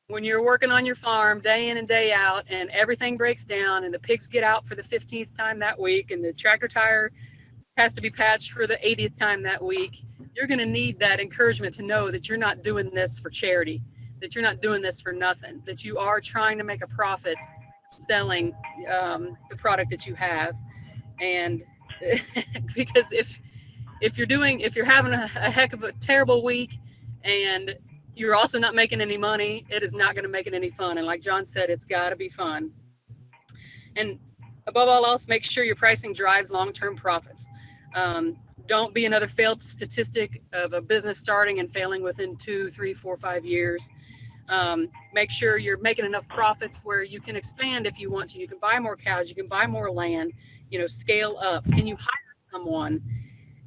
when you're working on your farm day in and day out, and everything breaks down, and the pigs get out for the 15th time that week, and the tractor tire has to be patched for the 80th time that week. You're going to need that encouragement to know that you're not doing this for charity, that you're not doing this for nothing, that you are trying to make a profit selling the product that you have. And because if you're having a heck of a terrible week and you're also not making any money, it is not going to make it any fun. And like John said, it's got to be fun. And above all else, make sure your pricing drives long-term profits. Don't be another failed statistic of a business starting and failing within 2, 3, 4, 5 years. Make sure you're making enough profits where you can expand if you want to. You can buy more cows, you can buy more land, you know, scale up. Can you hire someone?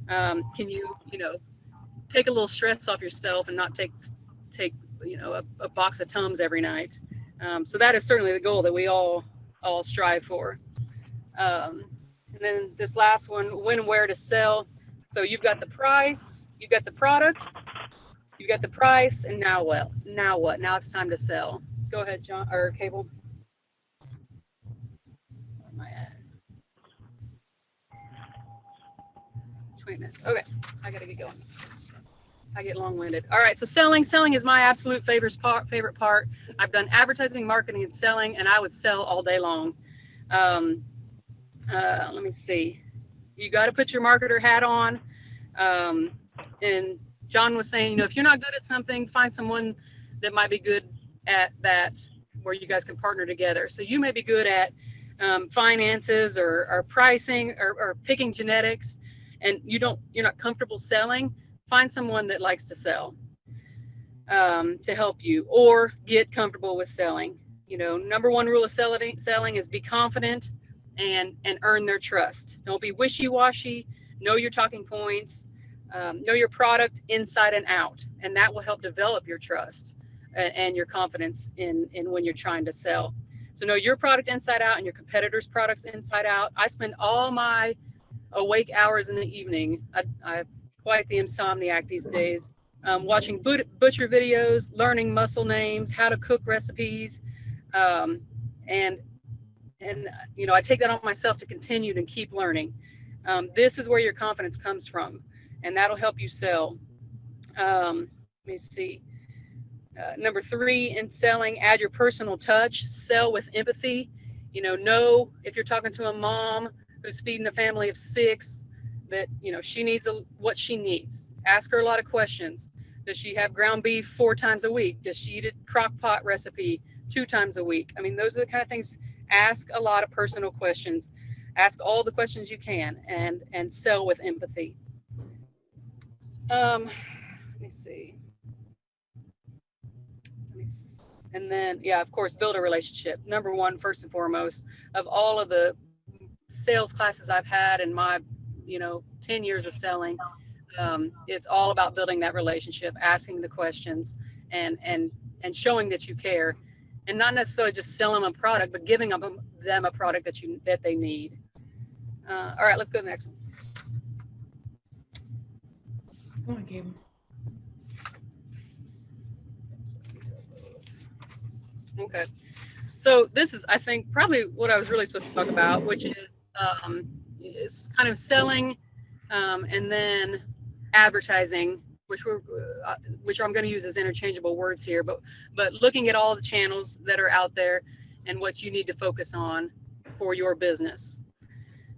Can you take a little stress off yourself and not take a box of Tums every night? So that is certainly the goal that we all all strive for. And then this last one, when and where to sell. So you've got the price, you've got the product, you've got the price, and now what? Now what? Now it's time to sell. Go ahead, John, or Cable. Where am I at? 20 minutes. Okay, I gotta get going. I get long-winded. All right, so selling is my absolute favorite part. I've done advertising, marketing, and selling, and I would sell all day long. Let me see. You got to put your marketer hat on. And John was saying, you know, if you're not good at something, find someone that might be good at that, where you guys can partner together. So you may be good at finances or pricing or picking genetics, and you're not comfortable selling. Find someone that likes to sell to help you, or get comfortable with selling. You know, number one rule of selling is be confident and earn their trust. Don't be wishy-washy. Know your talking points. Know your product inside and out, and that will help develop your trust and your confidence in when you're trying to sell. So know your product inside out and your competitors' products inside out. I spend all my awake hours in the evening. I'm quite the insomniac these days. Watching butcher videos, learning muscle names, how to cook recipes, and you know, I take that on myself to continue to keep learning. This is where your confidence comes from, and that'll help you sell. Let me see. Number 3 in selling, add your personal touch. Sell with empathy. You know if you're talking to a mom who's feeding a family of 6, that, you know, she needs what she needs. Ask her a lot of questions. Does she have ground beef 4 times a week? Does she eat a crock pot recipe 2 times a week? I mean, those are the kind of things. Ask a lot of personal questions. Ask all the questions you can, and sell with empathy. Let me see. And then, yeah, of course, build a relationship. Number 1, first and foremost, of all of the sales classes I've had in my, 10 years of selling, it's all about building that relationship, asking the questions, and showing that you care, and not necessarily just selling them a product, but giving them a product that they need. All right, let's go to the next one. Come on, Gabe. Okay, so this is, I think, probably what I was really supposed to talk about, which is kind of selling, and then advertising, which I'm going to use as interchangeable words here, but looking at all the channels that are out there and what you need to focus on for your business.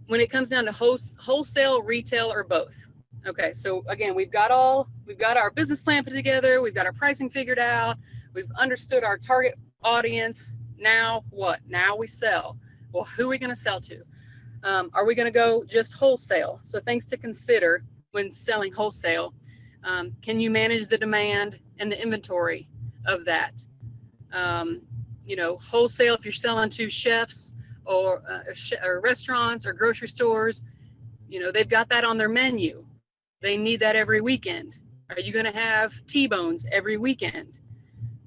When it comes down to wholesale, retail, or both. Okay, so again, we've got our business plan put together, we've got our pricing figured out, we've understood our target audience. Now what? Now we sell. Well, who are we going to sell to? Are we going to go just wholesale? So things to consider when selling wholesale. Can you manage the demand and the inventory of that? Wholesale, if you're selling to chefs or restaurants or grocery stores, they've got that on their menu. They need that every weekend. Are you going to have T-bones every weekend?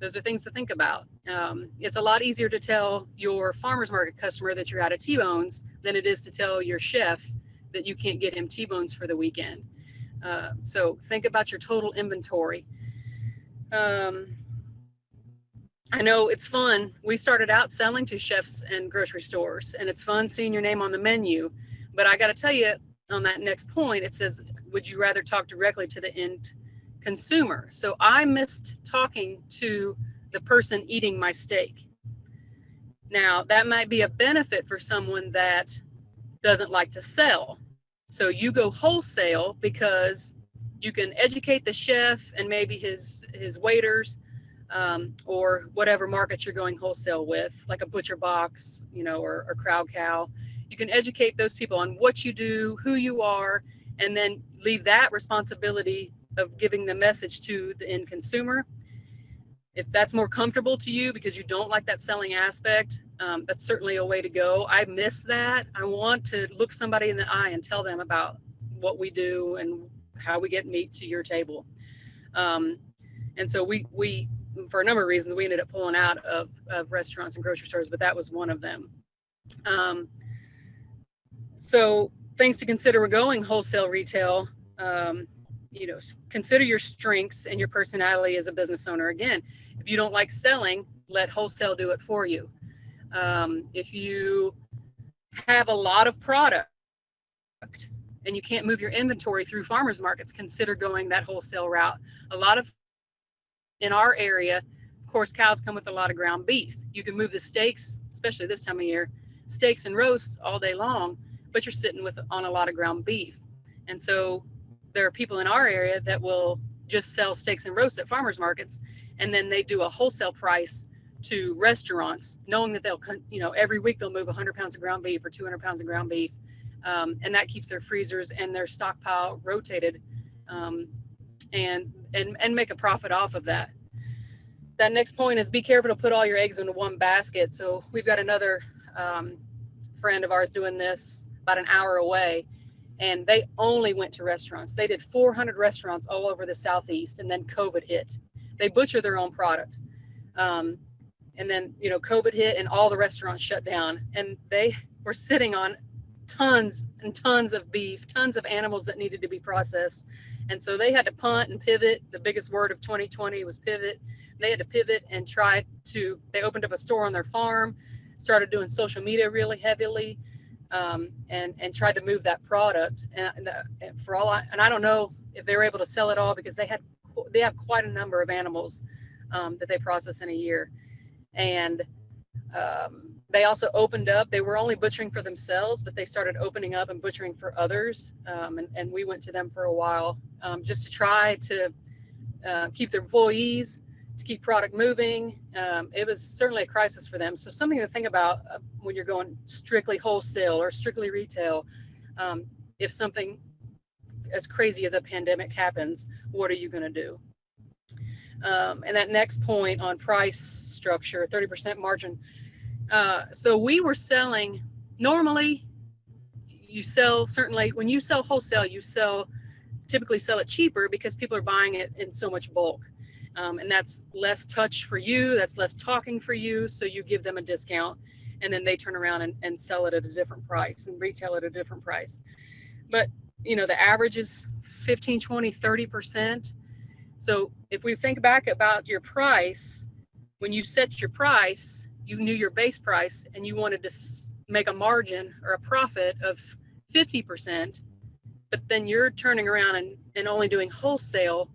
Those are things to think about. It's a lot easier to tell your farmer's market customer that you're out of T-bones than it is to tell your chef that you can't get him T-bones for the weekend. So think about your total inventory. I know it's fun. We started out selling to chefs and grocery stores, and it's fun seeing your name on the menu. But I got to tell you, on that next point, it says, would you rather talk directly to the end consumer? So I missed talking to the person eating my steak. Now, that might be a benefit for someone that doesn't like to sell. So you go wholesale because you can educate the chef and maybe his waiters, or whatever markets you're going wholesale with, like a butcher box, or crowd cow. You can educate those people on what you do, who you are, and then leave that responsibility of giving the message to the end consumer. If that's more comfortable to you because you don't like that selling aspect, that's certainly a way to go. I miss that. I want to look somebody in the eye and tell them about what we do and how we get meat to your table. And so we for a number of reasons, we ended up pulling out of restaurants and grocery stores, but that was one of them. So things to consider when going wholesale retail. Consider your strengths and your personality as a business owner. Again, if you don't like selling, let wholesale do it for you. If you have a lot of product and you can't move your inventory through farmers markets, consider going that wholesale route. A lot of, in our area, of course, cows come with a lot of ground beef. You can move the steaks, especially this time of year, steaks and roasts all day long, but you're sitting on a lot of ground beef. And so there are people in our area that will just sell steaks and roasts at farmers markets, and then they do a wholesale price to restaurants, knowing that they'll, every week they'll move 100 pounds of ground beef or 200 pounds of ground beef. And that keeps their freezers and their stockpile rotated, and make a profit off of that. That next point is be careful to put all your eggs into one basket. So we've got another friend of ours doing this about an hour away, and they only went to restaurants. They did 400 restaurants all over the Southeast, and then COVID hit. They butcher their own product. And then, COVID hit and all the restaurants shut down, and they were sitting on tons and tons of beef, tons of animals that needed to be processed. And so they had to punt and pivot. The biggest word of 2020 was pivot. They had to pivot and they opened up a store on their farm, started doing social media really heavily, and tried to move that product. And I don't know if they were able to sell it all, because they have quite a number of animals that they process in a year. And they also opened up. They were only butchering for themselves, but they started opening up and butchering for others. And we went to them for a while, just to try to keep their employees, to keep product moving. It was certainly a crisis for them. So something to think about when you're going strictly wholesale or strictly retail. If something as crazy as a pandemic happens, what are you going to do? And that next point on price structure, 30% margin. So we were selling, normally when you sell wholesale, typically sell it cheaper because people are buying it in so much bulk. And that's less touch for you, that's less talking for you. So you give them a discount, and then they turn around and sell it at a different price and retail at a different price. But, the average is 15, 20, 30%. So if we think back about your price, when you set your price, you knew your base price and you wanted to make a margin or a profit of 50%, but then you're turning around and only doing wholesale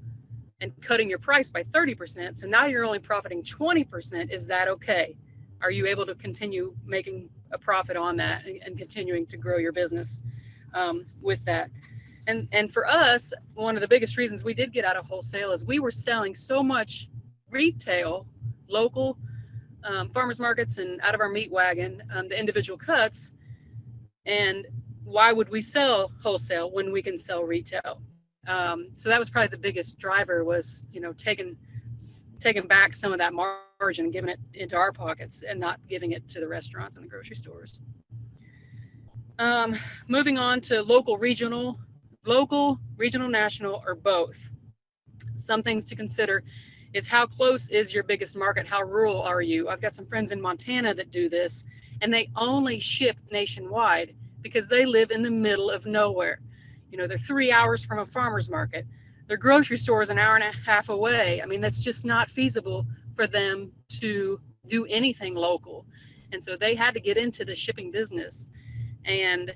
and cutting your price by 30%. So now you're only profiting 20%. Is that okay? Are you able to continue making a profit on that and continuing to grow your business with that? And for us, one of the biggest reasons we did get out of wholesale is we were selling so much retail, local farmers markets, and out of our meat wagon, the individual cuts. And why would we sell wholesale when we can sell retail? So that was probably the biggest driver, was, taking back some of that margin and giving it into our pockets and not giving it to the restaurants and the grocery stores. Moving on to local, regional, national, or both. Some things to consider is how close is your biggest market? How rural are you? I've got some friends in Montana that do this, and they only ship nationwide because they live in the middle of nowhere. They're 3 hours from a farmer's market. Their grocery store is an hour and a half away. I mean, that's just not feasible for them to do anything local. And so they had to get into the shipping business. And,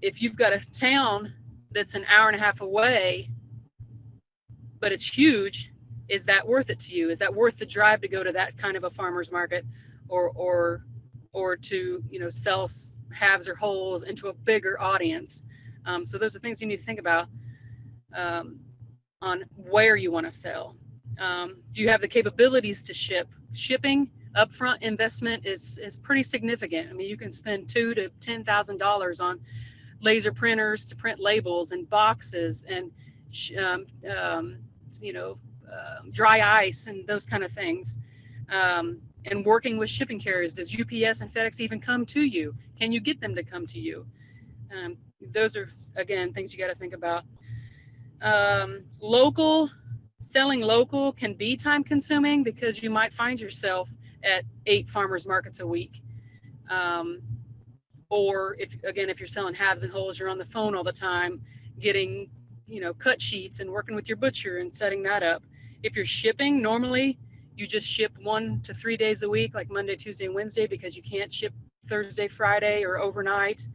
if you've got a town that's an hour and a half away, but it's huge, is that worth it to you? Is that worth the drive to go to that kind of a farmer's market, or to, sell halves or wholes into a bigger audience? So those are things you need to think about on where you want to sell. Do you have the capabilities to ship? Shipping upfront investment is pretty significant. I mean, you can spend $2,000 to $10,000 on laser printers to print labels and boxes and dry ice and those kind of things. And working with shipping carriers, does UPS and FedEx even come to you? Can you get them to come to you? Those are, again, things you got to think about. Selling local can be time consuming because you might find yourself at 8 farmers markets a week. Or if you're selling halves and wholes, you're on the phone all the time, getting, cut sheets and working with your butcher and setting that up. If you're shipping, normally you just ship 1 to 3 days a week, like Monday, Tuesday, and Wednesday, because you can't ship Thursday, Friday, or overnight.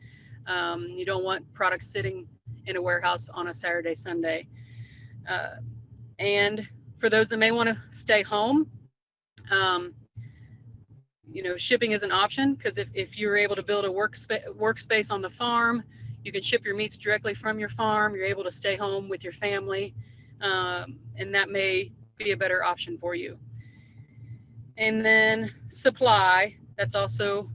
You don't want products sitting in a warehouse on a Saturday, Sunday. And for those that may want to stay home, shipping is an option, because if you're able to build a workspace on the farm, you can ship your meats directly from your farm. You're able to stay home with your family, and that may be a better option for you. And then supply, that's also,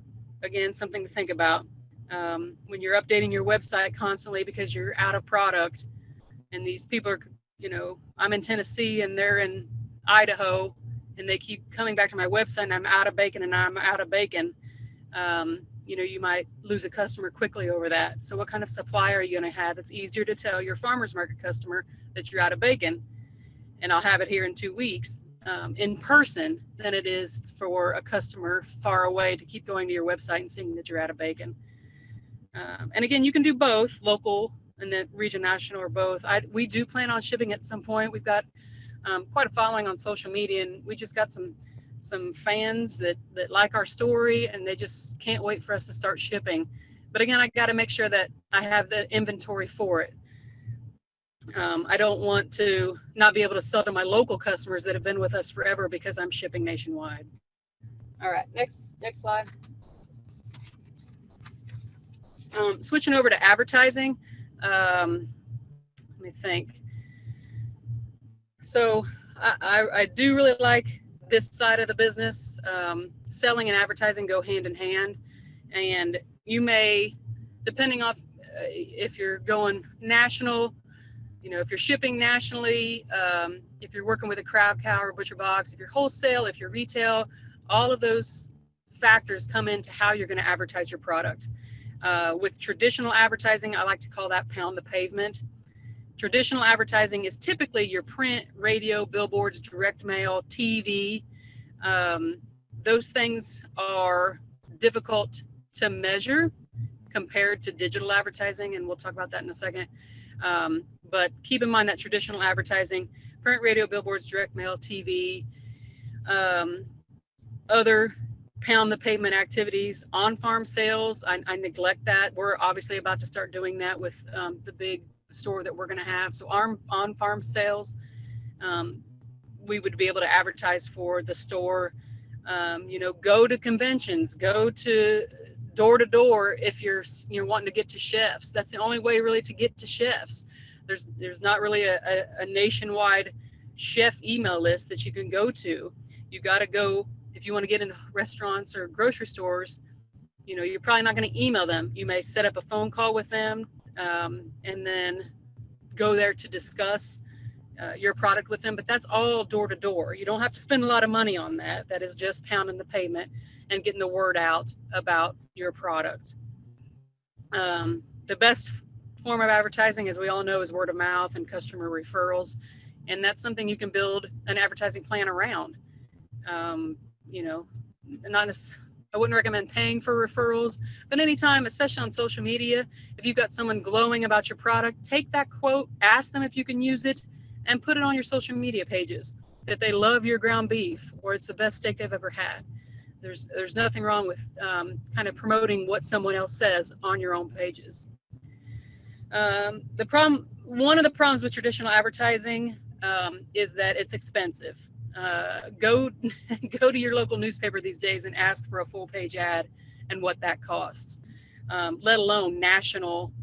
again, something to think about. When you're updating your website constantly because you're out of product, and these people are, I'm in Tennessee and they're in Idaho, and they keep coming back to my website and I'm out of bacon, you might lose a customer quickly over that. So what kind of supply are you going to have? It's easier to tell your farmer's market customer that you're out of bacon and I'll have it here in 2 weeks in person than it is for a customer far away to keep going to your website and seeing that you're out of bacon. And again, you can do both, local and then region, national, or both. We do plan on shipping at some point. We've got quite a following on social media, and we just got some fans that like our story, and they just can't wait for us to start shipping. But again, I got to make sure that I have the inventory for it. I don't want to not be able to sell to my local customers that have been with us forever because I'm shipping nationwide. All right, next slide. Switching over to advertising. Let me think. So I do really like this side of the business. Selling and advertising go hand in hand, and you may, depending on if you're going national, if you're shipping nationally, if you're working with a crowd cow or butcher box, if you're wholesale, if you're retail, all of those factors come into how you're going to advertise your product. With traditional advertising, I like to call that pound the pavement. Traditional advertising is typically your print, radio, billboards, direct mail, TV. Those things are difficult to measure compared to digital advertising, and we'll talk about that in a second. But keep in mind that traditional advertising, print, radio, billboards, direct mail, TV, other pound the pavement activities, on-farm sales, I neglect that. We're obviously about to start doing that with the big store that we're going to have. So our on-farm sales, we would be able to advertise for the store. Go to conventions, go to door to door if you're wanting to get to chefs. That's the only way really to get to chefs. There's not really a nationwide chef email list that you can go to. You got to go, if you want to get into restaurants or grocery stores, you're probably not going to email them. You may set up a phone call with them and then go there to discuss your product with them, but that's all door to door. You don't have to spend a lot of money on that. That is just pounding the pavement and getting the word out about your product. The best form of advertising, as we all know, is word of mouth and customer referrals, and that's something you can build an advertising plan around. I wouldn't recommend paying for referrals, but anytime, especially on social media, if you've got someone glowing about your product, take that quote, ask them if you can use it, and put it on your social media pages that they love your ground beef or it's the best steak they've ever had. There's nothing wrong with kind of promoting what someone else says on your own pages. One of the problems with traditional advertising is that it's expensive. Go to your local newspaper these days and ask for a full page ad and what that costs, let alone national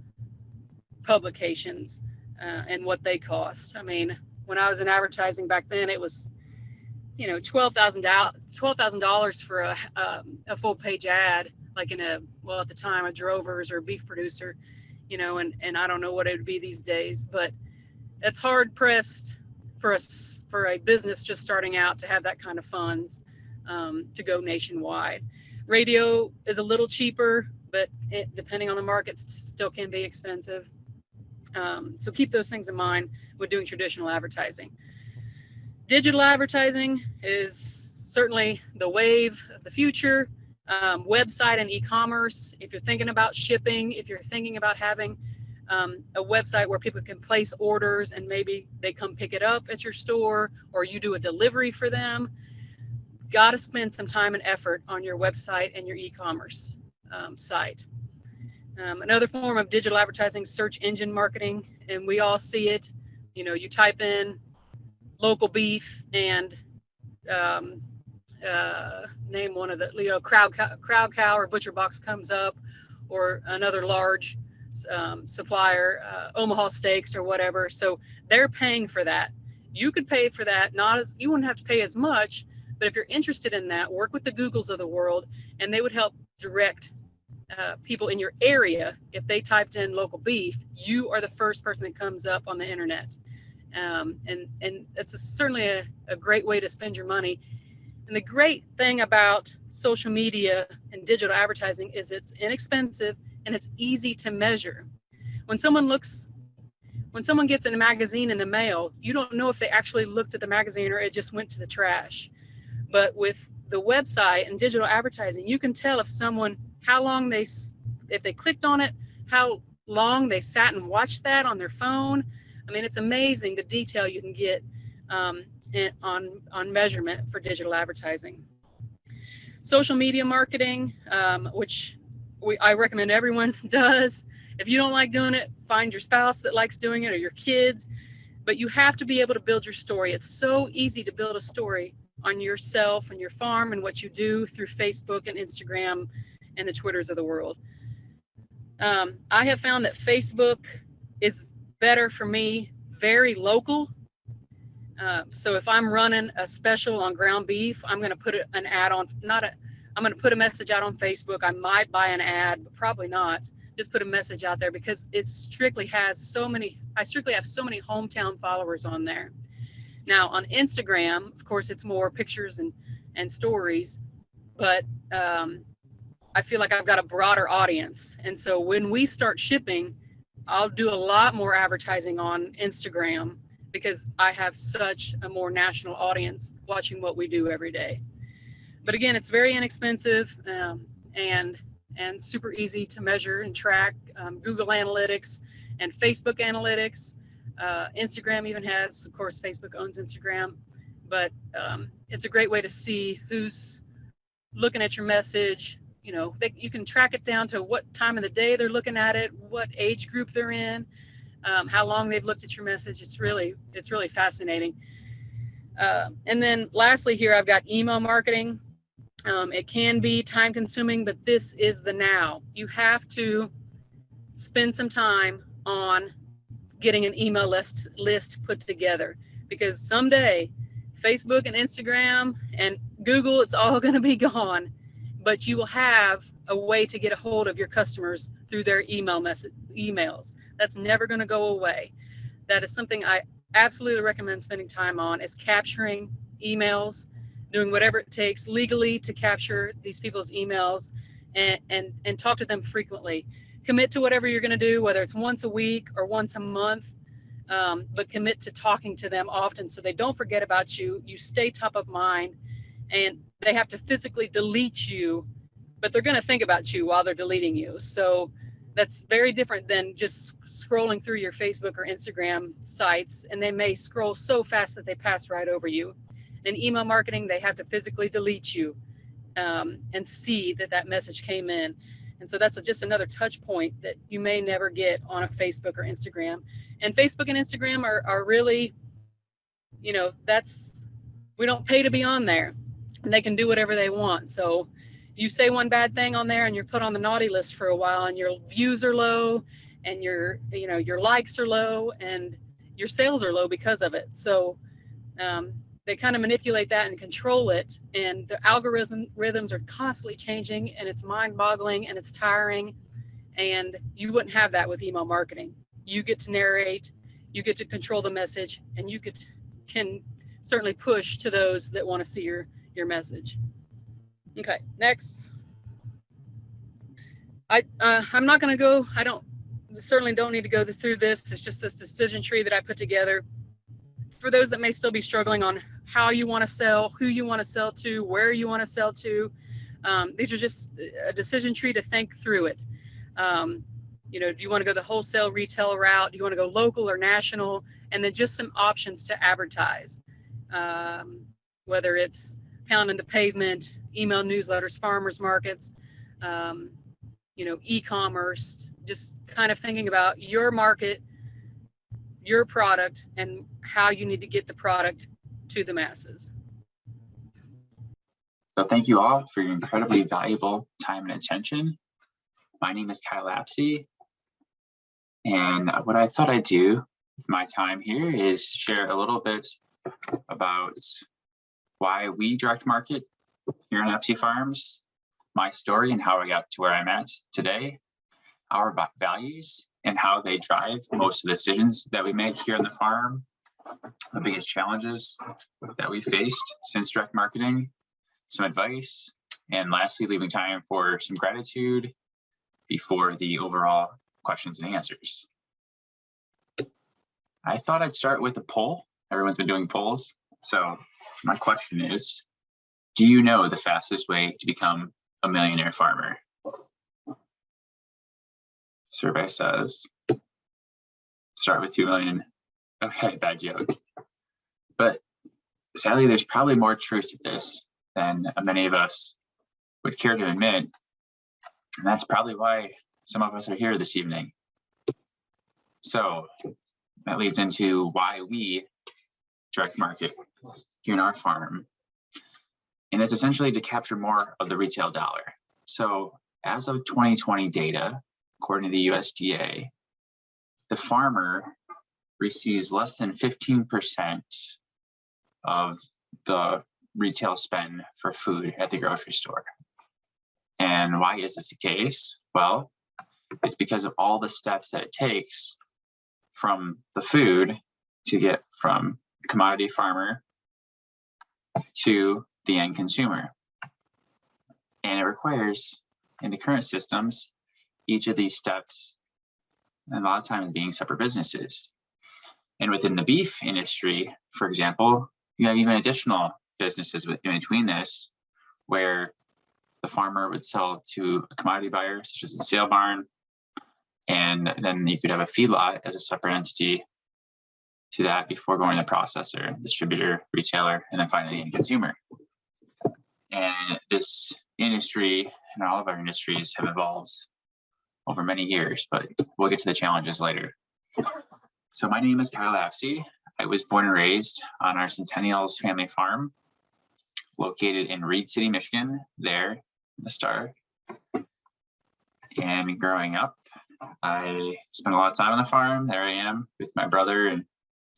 publications and what they cost. I mean, when I was in advertising back then, it was $12,000 for a full page ad, like at the time, a Drover's or a beef producer, and I don't know what it would be these days, but it's hard pressed for a business just starting out to have that kind of funds to go nationwide. Radio is a little cheaper, but depending on the market, still can be expensive. So keep those things in mind when doing traditional advertising. Digital advertising is certainly the wave of the future. website and e-commerce. If you're thinking about shipping, if you're thinking about having a website where people can place orders and maybe they come pick it up at your store or you do a delivery for them, got to spend some time and effort on your website and your e-commerce site. Another form of digital advertising, search engine marketing, and we all see it. You know, you type in local beef and name one of the, you know, crowd cow or butcher box comes up, or another large supplier, Omaha steaks or whatever. So they're paying for that. You could pay for that, you wouldn't have to pay as much, but if you're interested in that, work with the Googles of the world, and they would help direct people in your area. If they typed in local beef, you are the first person that comes up on the internet. And it's certainly a great way to spend your money. And the great thing about social media and digital advertising is it's inexpensive and it's easy to measure. When someone gets in a magazine in the mail, you don't know if they actually looked at the magazine or it just went to the trash. But with the website and digital advertising, you can tell if they clicked on it, how long they sat and watched that on their phone. I mean, it's amazing the detail you can get on measurement for digital advertising. Social media marketing, which I recommend everyone does. If you don't like doing it, find your spouse that likes doing it or your kids, but you have to be able to build your story. It's so easy to build a story on yourself and your farm and what you do through Facebook and Instagram and the Twitters of the world. I have found that Facebook is better for me, very local. So if I'm running a special on ground beef, I'm going to put an ad on, I'm going to put a message out on Facebook. I might buy an ad, but probably not. Just put a message out there because I strictly have so many hometown followers on there. Now on Instagram, of course, it's more pictures and stories, but I feel like I've got a broader audience. And so when we start shipping, I'll do a lot more advertising on Instagram because I have such a more national audience watching what we do every day. But again, it's very inexpensive and super easy to measure and track. Google Analytics and Facebook Analytics. Instagram even has, of course, Facebook owns Instagram, but it's a great way to see who's looking at your message. You know, you can track it down to what time of the day they're looking at it, what age group they're in, how long they've looked at your message. It's really fascinating. And then lastly here, I've got email marketing. It can be time consuming, but this is the now. You have to spend some time on getting an email list put together, because someday Facebook and Instagram and Google, it's all going to be gone, but you will have a way to get a hold of your customers through their emails. That's never going to go away. That is something I absolutely recommend spending time on, is capturing emails, doing whatever it takes legally to capture these people's emails and talk to them frequently. Commit to whatever you're going to do, whether it's once a week or once a month, but commit to talking to them often so they don't forget about you. You stay top of mind, and they have to physically delete you, but they're going to think about you while they're deleting you. So that's very different than just scrolling through your Facebook or Instagram sites, and they may scroll so fast that they pass right over you. In email marketing, they have to physically delete you and see that message came in. And so that's just another touch point that you may never get on a Facebook or Instagram. And Facebook and Instagram are really, you know, we don't pay to be on there, and they can do whatever they want. So you say one bad thing on there and you're put on the naughty list for a while, and your views are low and your likes are low and your sales are low because of it. So they kind of manipulate that and control it, and the rhythms are constantly changing, and it's mind-boggling and it's tiring, and you wouldn't have that with email marketing. You get to narrate, you get to control the message, and you can certainly push to those that want to see your message. Okay, next. I'm not going to go, certainly don't need to go through this. It's just this decision tree that I put together for those that may still be struggling on how you want to sell, who you want to sell to, where you want to sell to. These are just a decision tree to think through it. You know, do you want to go the wholesale retail route? Do you want to go local or national? And then just some options to advertise, whether it's pounding the pavement, email newsletters, farmers markets, you know, e-commerce, just kind of thinking about your market, your product, and how you need to get the product to the masses. So thank you all for your incredibly valuable time and attention. My name is Kyle Lapsey, and what I thought I'd do with my time here is share a little bit about why we direct market here on Lapsey Farms, my story and how I got to where I'm at today, our values and how they drive most of the decisions that we make here on the farm, the biggest challenges that we faced since direct marketing, some advice, and lastly, leaving time for some gratitude before the overall questions and answers. I thought I'd start with a poll. Everyone's been doing polls. So my question is, do you know the fastest way to become a millionaire farmer? Survey says, start with 2 million. Okay, bad joke. But sadly, there's probably more truth to this than many of us would care to admit. And that's probably why some of us are here this evening. So that leads into why we direct market here in our farm. And it's essentially to capture more of the retail dollar. So as of 2020 data, according to the USDA, the farmer receives less than 15% of the retail spend for food at the grocery store. And why is this the case? Well, it's because of all the steps that it takes from the food to get from commodity farmer to the end consumer. And it requires, in the current systems, each of these steps, and a lot of times being separate businesses. And within the beef industry, for example, you have even additional businesses in between this, where the farmer would sell to a commodity buyer, such as the sale barn, and then you could have a feedlot as a separate entity to that before going to processor, distributor, retailer, and then finally the end consumer. And this industry and all of our industries have evolved over many years, but we'll get to the challenges later. So my name is Kyle Lapsey. I was born and raised on our Centennials family farm, located in Reed City, Michigan, there in the star. And growing up, I spent a lot of time on the farm. There I am with my brother and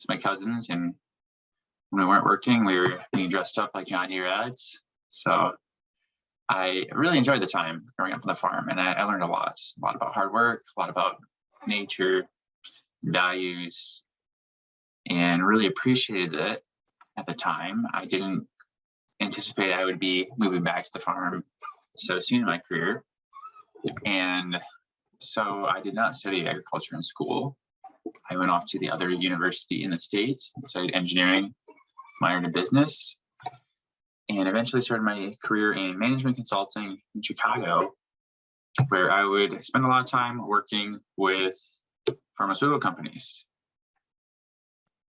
my cousins. And when we weren't working, we were being dressed up like John Deere ads. So I really enjoyed the time growing up on the farm, and I learned a lot about hard work, a lot about nature, values, and really appreciated it at the time. I didn't anticipate I would be moving back to the farm so soon in my career. And so I did not study agriculture in school. I went off to the other university in the state and studied engineering, minored in business, and eventually started my career in management consulting in Chicago, where I would spend a lot of time working with pharmaceutical companies.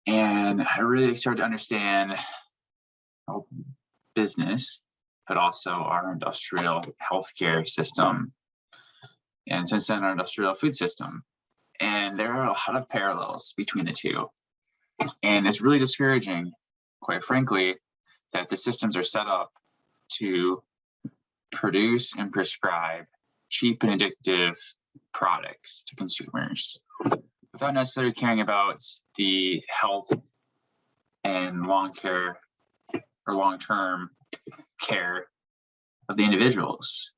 And I really started to understand business, but also our industrial healthcare system, and since then our industrial food system. And there are a lot of parallels between the two. And it's really discouraging, quite frankly, that the systems are set up to produce and prescribe cheap and addictive products to consumers without necessarily caring about the health and long-term care of the individuals.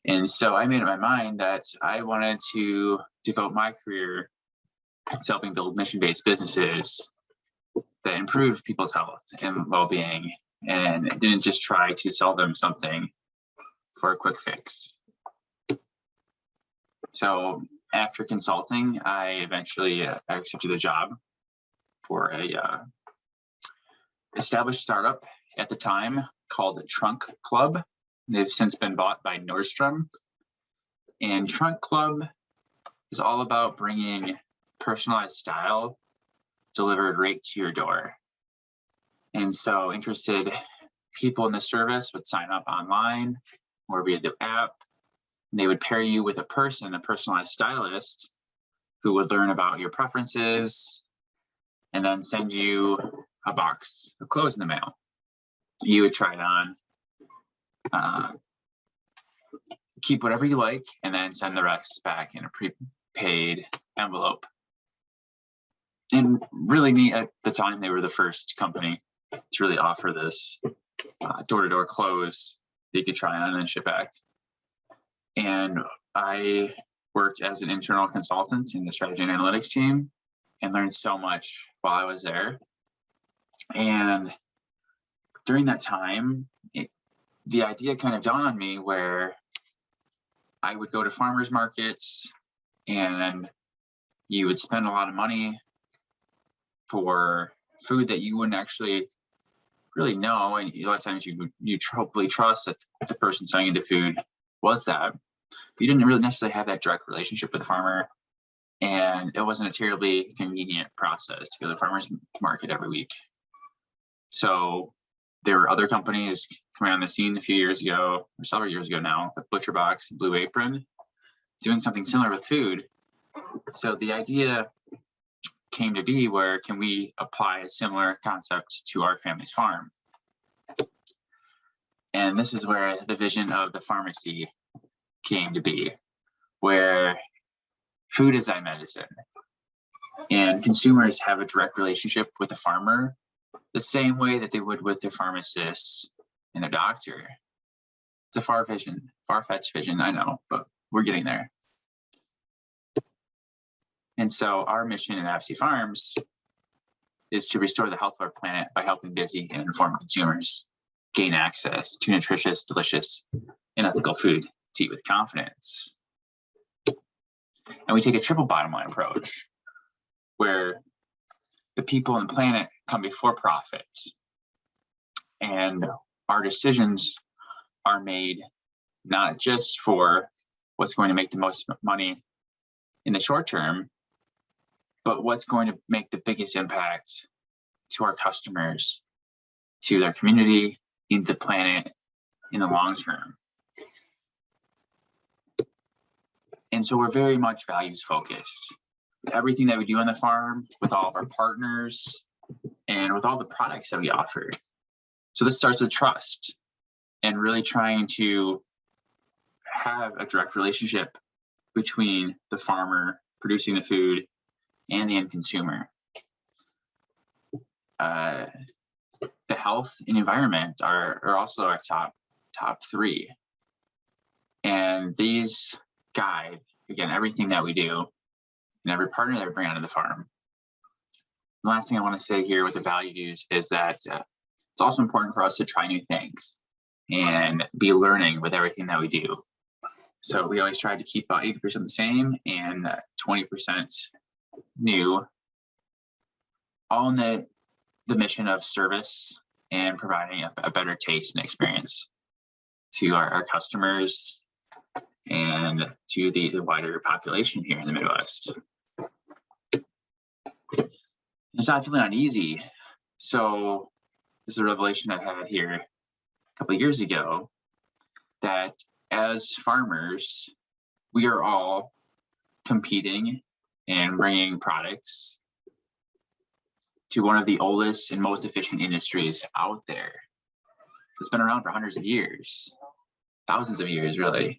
And so I made up my mind that I wanted to devote my career to helping build mission-based businesses that improve people's health and well-being, and didn't just try to sell them something for a quick fix. So after consulting, I eventually accepted a job for a established startup at the time called Trunk Club They've since been bought by Nordstrom. And Trunk Club is all about bringing personalized style delivered right to your door. And so interested people in the service would sign up online or via the app. And they would pair you with a personalized stylist who would learn about your preferences and then send you a box of clothes in the mail. You would try it on, keep whatever you like, and then send the rest back in a prepaid envelope. And really neat, at the time, they were the first company to really offer this door-to-door clothes that you could try on and then ship back. And I worked as an internal consultant in the strategy and analytics team and learned so much while I was there. And during that time, the idea kind of dawned on me where I would go to farmers markets and you would spend a lot of money for food that you wouldn't actually really know. And a lot of times you hopefully trust that the person selling you the food was that. But you didn't really necessarily have that direct relationship with the farmer. And it wasn't a terribly convenient process to go to the farmer's market every week. So there were other companies coming on the scene a few years ago, or several years ago now, like ButcherBox and Blue Apron, doing something similar with food. So the idea came to be, where can we apply a similar concept to our family's farm? And this is where the vision of the pharmacy came to be, where food is thy medicine. And consumers have a direct relationship with the farmer the same way that they would with their pharmacist and their doctor. It's a far-fetched vision, I know, but we're getting there. And so our mission at MSU Farms is to restore the health of our planet by helping busy and informed consumers gain access to nutritious, delicious, and ethical food to eat with confidence. And we take a triple bottom line approach, where the people and the planet come before profit. And our decisions are made not just for what's going to make the most money in the short term, but what's going to make the biggest impact to our customers, to their community, into the planet in the long term. And so we're very much values focused. Everything that we do on the farm, with all of our partners, and with all the products that we offer. So this starts with trust and really trying to have a direct relationship between the farmer producing the food and the end consumer. The health and environment are also our top three. And these guide, again, everything that we do and every partner that we bring onto the farm. The last thing I want to say here with the values is that it's also important for us to try new things and be learning with everything that we do. So we always try to keep about 80% the same and 20% new, all in the mission of service and providing a better taste and experience to our customers and to the wider population here in the Midwest. It's not feeling uneasy. So this is a revelation I had here a couple of years ago, that as farmers, we are all competing and bringing products to one of the oldest and most efficient industries out there. It's been around for hundreds of years, thousands of years, really.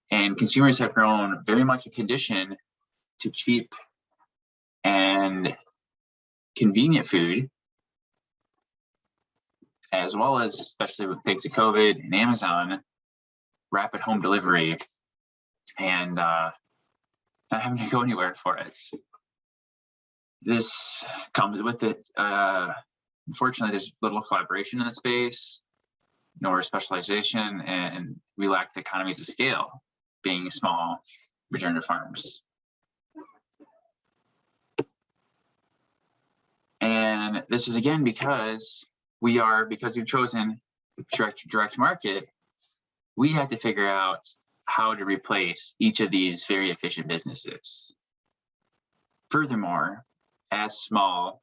And consumers have grown very much a condition to cheap and convenient food, as well as, especially with thanks to COVID and Amazon, rapid home delivery, and not having to go anywhere for it. This comes with it. Unfortunately, there's little collaboration in the space, nor specialization, and we lack the economies of scale, being small regenerative farms. And this is again because we've chosen direct market. we have to figure out how to replace each of these very efficient businesses. Furthermore, as small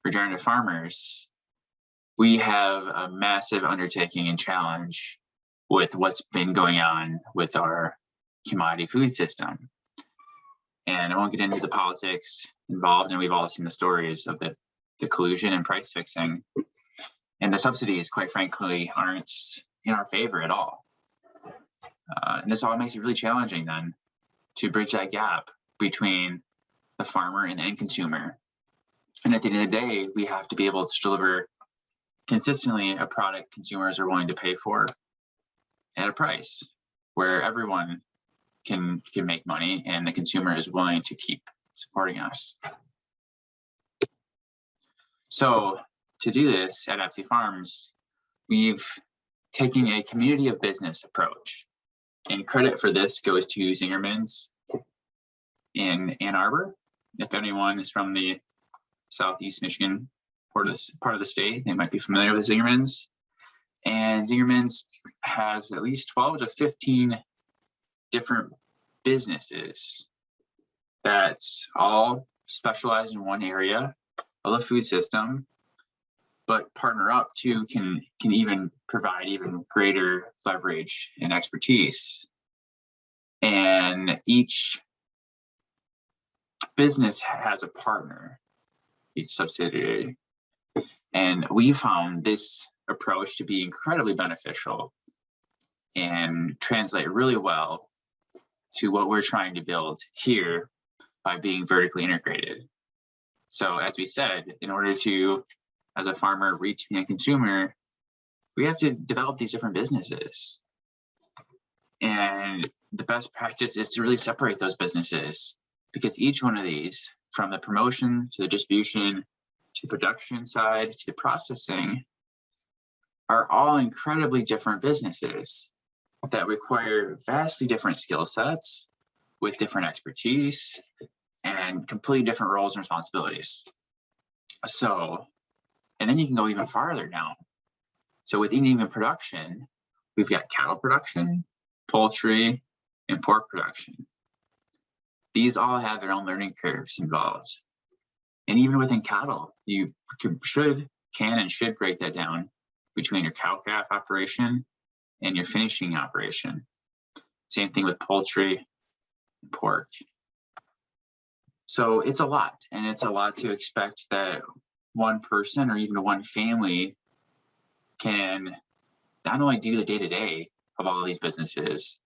regenerative farmers, we have a massive undertaking and challenge with what's been going on with our commodity food system. And I won't get into the politics involved, and we've all seen the stories of the collusion and price fixing. And the subsidies, quite frankly, aren't in our favor at all. And this all makes it really challenging then to bridge that gap between the farmer and the end consumer. And at the end of the day, we have to be able to deliver consistently a product consumers are willing to pay for at a price where everyone can make money and the consumer is willing to keep supporting us. So to do this at MSU Farms, we've taken a community of business approach, and credit for this goes to Zingerman's in Ann Arbor. If anyone is from the Southeast Michigan part of the state, they might be familiar with Zingerman's. And Zingerman's has at least 12 to 15 different businesses that all specialize in one area of the food system, but partner up to can even provide even greater leverage and expertise. And each business has a partner, each subsidiary. And we found this approach to be incredibly beneficial and translate really well to what we're trying to build here by being vertically integrated. So as we said, in order to, as a farmer, reach the end consumer, we have to develop these different businesses. And the best practice is to really separate those businesses, because each one of these, from the promotion to the distribution, to the production side, to the processing, are all incredibly different businesses that require vastly different skill sets with different expertise and completely different roles and responsibilities. So, and then you can go even farther down. So within even production, we've got cattle production, poultry, and pork production. These all have their own learning curves involved. And even within cattle, you can and should break that down between your cow-calf operation and your finishing operation. Same thing with poultry and pork. So it's a lot, and it's a lot to expect that one person or even one family can not only do the day-to-day of all of these businesses,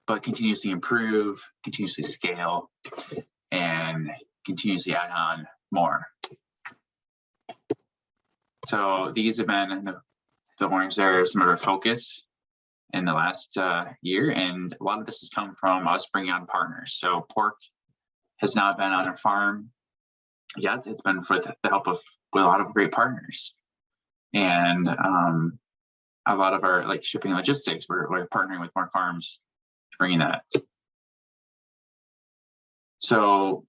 but continuously improve, continuously scale, and continuously add on more. So these have been, the orange there, are some of our focus in the last year, and a lot of this has come from us bringing on partners. So pork has not been on a farm yet. It's been for the help of with a lot of great partners, and a lot of our like shipping and logistics. We're partnering with more farms to bring in that. So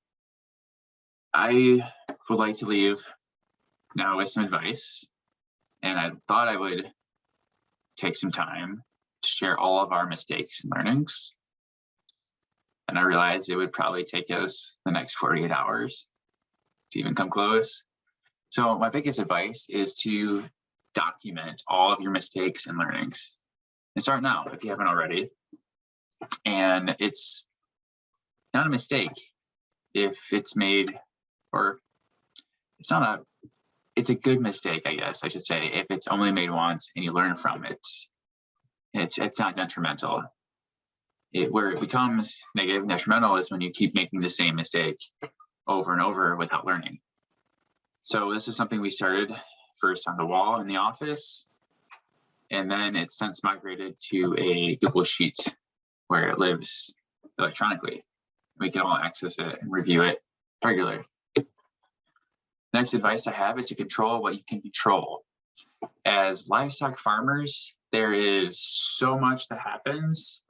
I would like to leave now with some advice, and I thought I would take some time to share all of our mistakes and learnings. And I realized it would probably take us the next 48 hours to even come close. So my biggest advice is to document all of your mistakes and learnings, and start now if you haven't already. And it's not a mistake if it's made, or it's not a, it's a good mistake, I guess I should say, if it's only made once and you learn from it. It's not detrimental. Where it becomes negative and detrimental is when you keep making the same mistake over and over without learning. So this is something we started first on the wall in the office, and then it's since migrated to a Google Sheet where it lives electronically. We can all access it and review it regularly. Next advice I have is to control what you can control. As livestock farmers, there is so much that happens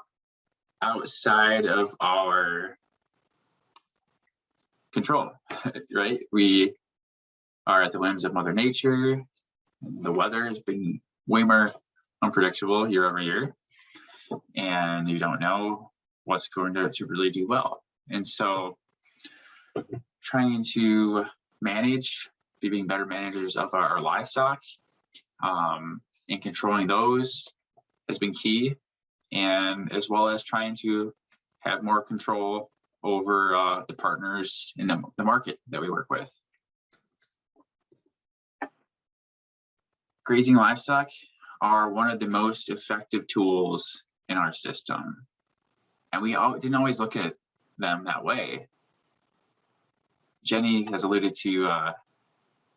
outside of our control, right? We are at the whims of Mother Nature. The weather has been way more unpredictable year over year, and you don't know what's going to really do well. And so trying to manage, being better managers of our livestock, and controlling those has been key, and as well as trying to have more control over the partners in the market that we work with. Grazing livestock are one of the most effective tools in our system, and we didn't always look at them that way. Jenny has alluded to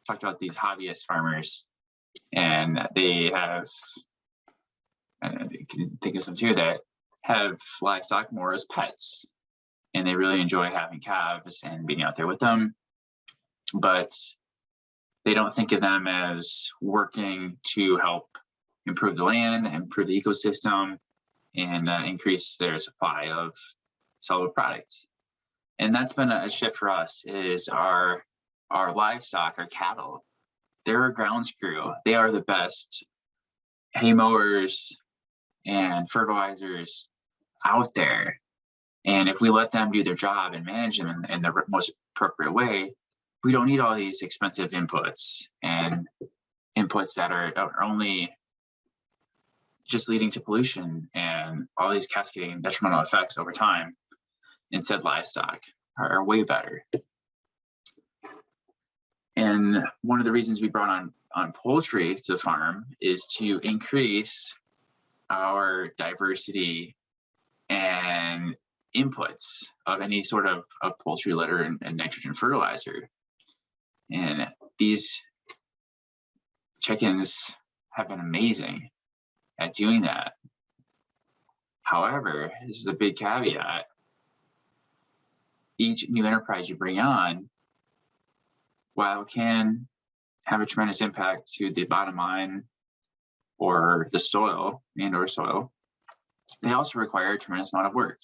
talked about these hobbyist farmers, and they have, and you can think of some too, that have livestock more as pets, and they really enjoy having calves and being out there with them, but they don't think of them as working to help improve the land, improve the ecosystem, and increase their supply of sellable product. And that's been a shift for us, is our livestock, our cattle, they're a grounds crew. They are the best hay mowers and fertilizers out there. And if we let them do their job and manage them in the most appropriate way, we don't need all these expensive inputs and inputs that are only just leading to pollution and all these cascading detrimental effects over time. Instead, livestock are way better. And one of the reasons we brought on poultry to the farm is to increase our diversity and inputs of any sort of poultry litter and nitrogen fertilizer. And these chickens have been amazing at doing that. However, this is a big caveat. Each new enterprise you bring on, while it can have a tremendous impact to the bottom line or the soil or soil, they also require a tremendous amount of work.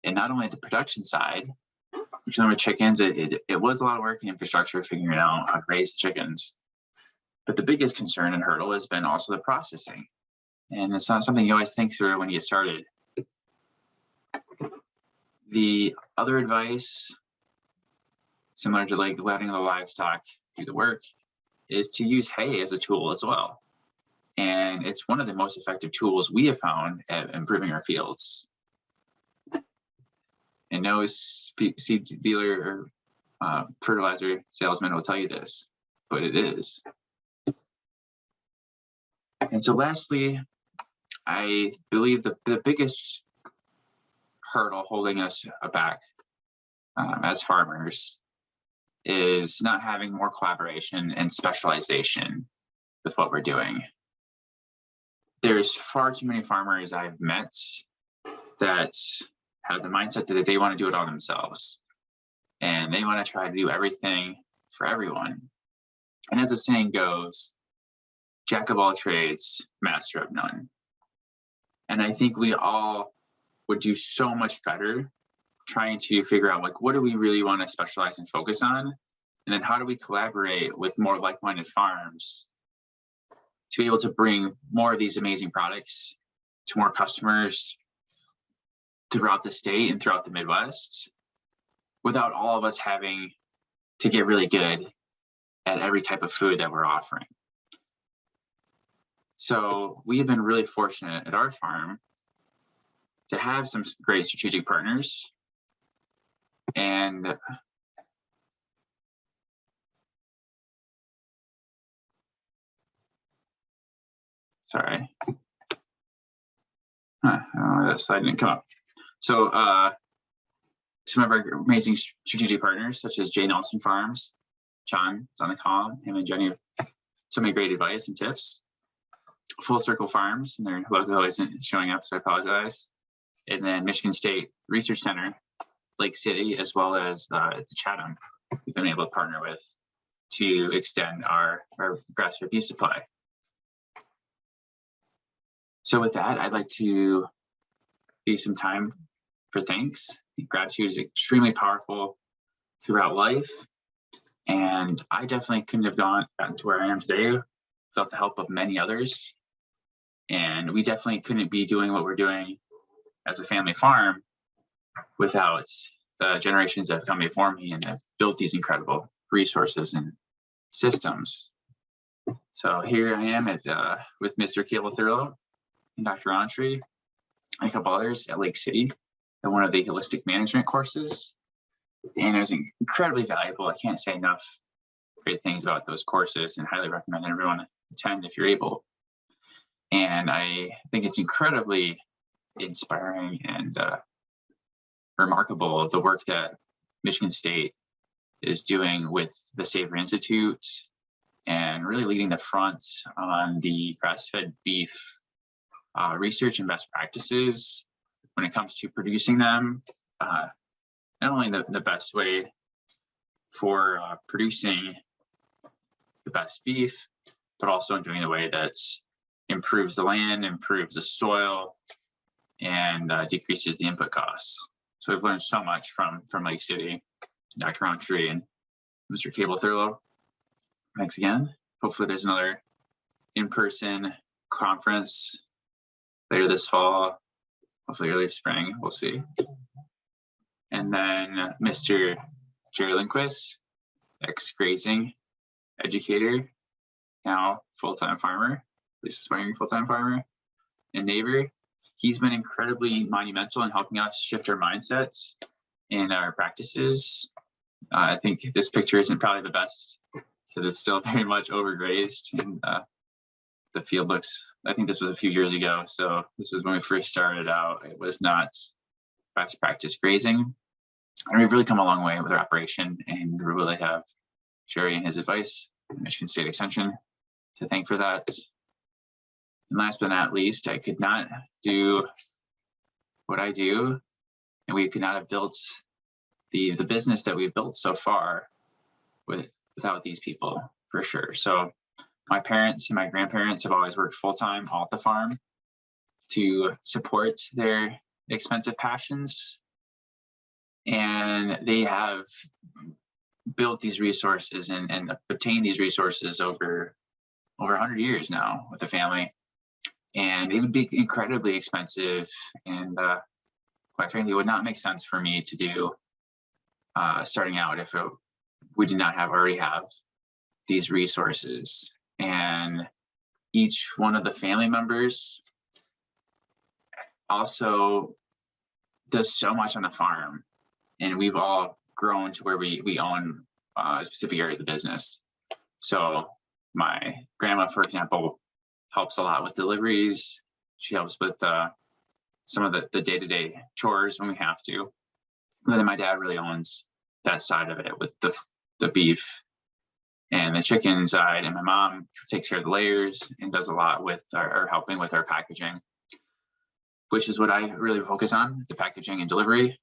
And not only the production side, which with chickens, it was a lot of work in infrastructure figuring out how to raise the chickens. But the biggest concern and hurdle has been also the processing. And it's not something you always think through when you get started. The other advice, similar to like letting the livestock do the work, is to use hay as a tool as well. And it's one of the most effective tools we have found at improving our fields. And no seed dealer or fertilizer salesman will tell you this, but it is. And so lastly, I believe the biggest hurdle holding us back as farmers is not having more collaboration and specialization with what we're doing. There's far too many farmers I've met that have the mindset that they want to do it all themselves, and they want to try to do everything for everyone. And as the saying goes, jack of all trades, master of none. And I think we all would do so much better trying to figure out, like, what do we really want to specialize and focus on? And then how do we collaborate with more like-minded farms to be able to bring more of these amazing products to more customers throughout the state and throughout the Midwest, without all of us having to get really good at every type of food that we're offering. So we have been really fortunate at our farm to have some great strategic partners. And sorry, that slide didn't come up. So some of our amazing strategic partners, such as J. Nelson Farms, John is on the call, him and Jenny, so many great advice and tips. Full Circle Farms, and their logo isn't showing up, so I apologize. And then Michigan State Research Center, Lake City, as well as the Chatham, we've been able to partner with to extend our grass-fed beef supply. So with that, I'd like to leave some time for thanks. Gratitude is extremely powerful throughout life, and I definitely couldn't have gotten to where I am today without the help of many others. And we definitely couldn't be doing what we're doing as a family farm without the generations that have come before me and have built these incredible resources and systems. So here I am with Mr. Cable Thurlow and Dr. Entree and a couple others at Lake City at one of the holistic management courses. And it was incredibly valuable. I can't say enough great things about those courses, and highly recommend everyone attend if you're able. And I think it's incredibly inspiring and remarkable, the work that Michigan State is doing with the Savor Institute and really leading the front on the grass-fed beef research and best practices when it comes to producing them. Not only the best way for producing the best beef, but also in doing the way that improves the land, improves the soil, and decreases the input costs. So we've learned so much from Lake City, Dr. Entree and Mr. Cable Thurlow. Thanks again. Hopefully there's another in-person conference later this fall, hopefully early spring, we'll see. And then Mr. Jerry Lindquist, ex-grazing educator, now full-time farmer, at least aspiring full-time farmer and neighbor. He's been incredibly monumental in helping us shift our mindsets and our practices. I think this picture isn't probably the best because it's still very much overgrazed, and the field looks, I think this was a few years ago. So this was when we first started out. It was not best practice grazing. And we've really come a long way with our operation, and we really have Jerry and his advice, Michigan State Extension, to thank for that. And last but not least, I could not do what I do, and we could not have built the business that we've built so far without these people, for sure. So my parents and my grandparents have always worked full-time all at the farm to support their expensive passions. And they have built these resources and obtained these resources over 100 years now with the family. And it would be incredibly expensive, and quite frankly, it would not make sense for me to do starting out if we did not already have these resources. And each one of the family members also does so much on the farm, and we've all grown to where we own a specific area of the business. So my grandma, for example, helps a lot with deliveries. She helps with some of the day-to-day chores when we have to. And then my dad really owns that side of it with the beef and the chicken side, and my mom takes care of the layers and does a lot with our helping with our packaging, which is what I really focus on, the packaging and delivery.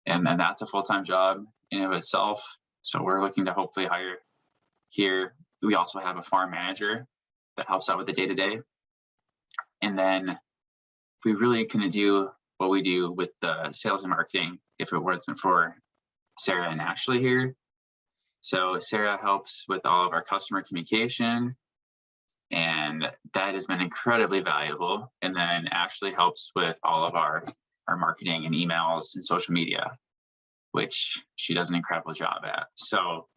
And that's a full-time job in and of itself. So we're looking to hopefully hire here. We also have a farm manager that helps out with the day-to-day. And then we really couldn't do what we do with the sales and marketing if it wasn't for Sarah and Ashley here. So Sarah helps with all of our customer communication, and that has been incredibly valuable. And then Ashley helps with all of our marketing and emails and social media, which she does an incredible job at. So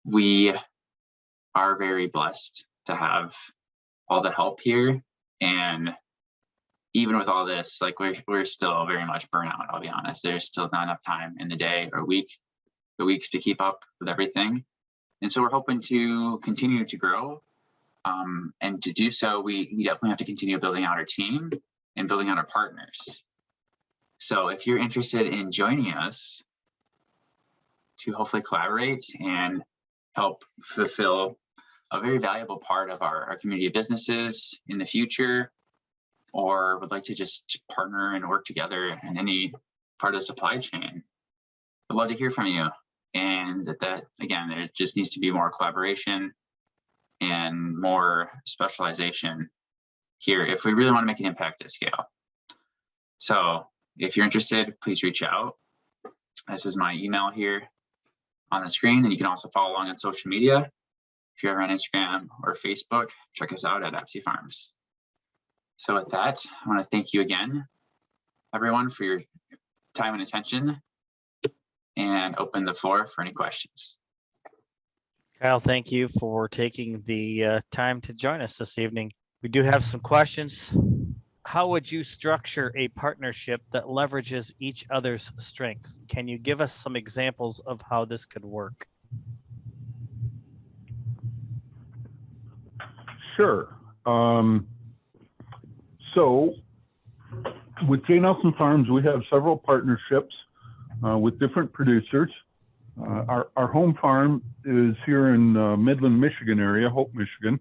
we are very blessed to have all the help here. And even with all this, like we're still very much burnout, I'll be honest. There's still not enough time in the day or the weeks to keep up with everything. And so we're hoping to continue to grow. And to do so, we definitely have to continue building out our team and building out our partners. So if you're interested in joining us to hopefully collaborate and help fulfill a very valuable part of our community of businesses in the future, or would like to just partner and work together in any part of the supply chain, I'd love to hear from you. And that, again, there just needs to be more collaboration and more specialization here if we really want to make an impact at scale. So if you're interested, please reach out. This is my email here on the screen, and you can also follow along on social media. If you're ever on Instagram or Facebook, check us out at Apsey Farms. So with that, I want to thank you again, everyone, for your time and attention, and open the floor for any questions. Kyle, thank you for taking the time to join us this evening. We do have some questions. How would you structure a partnership that leverages each other's strengths? Can you give us some examples of how this could work? Sure. So with J. Nelson Farms, we have several partnerships with different producers. Our home farm is here in Midland, Michigan area, Hope, Michigan.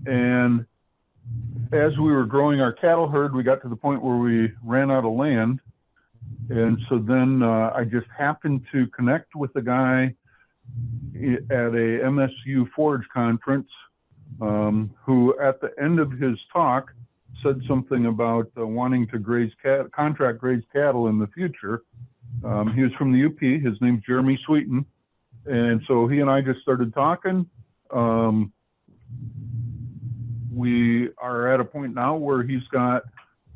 And as we were growing our cattle herd, we got to the point where we ran out of land. And so then I just happened to connect with a guy at a MSU forage conference who at the end of his talk said something about wanting to contract graze cattle in the future. He was from the UP. His name's Jeremy Sweeten. And so he and I just started talking. We are at a point now where he's got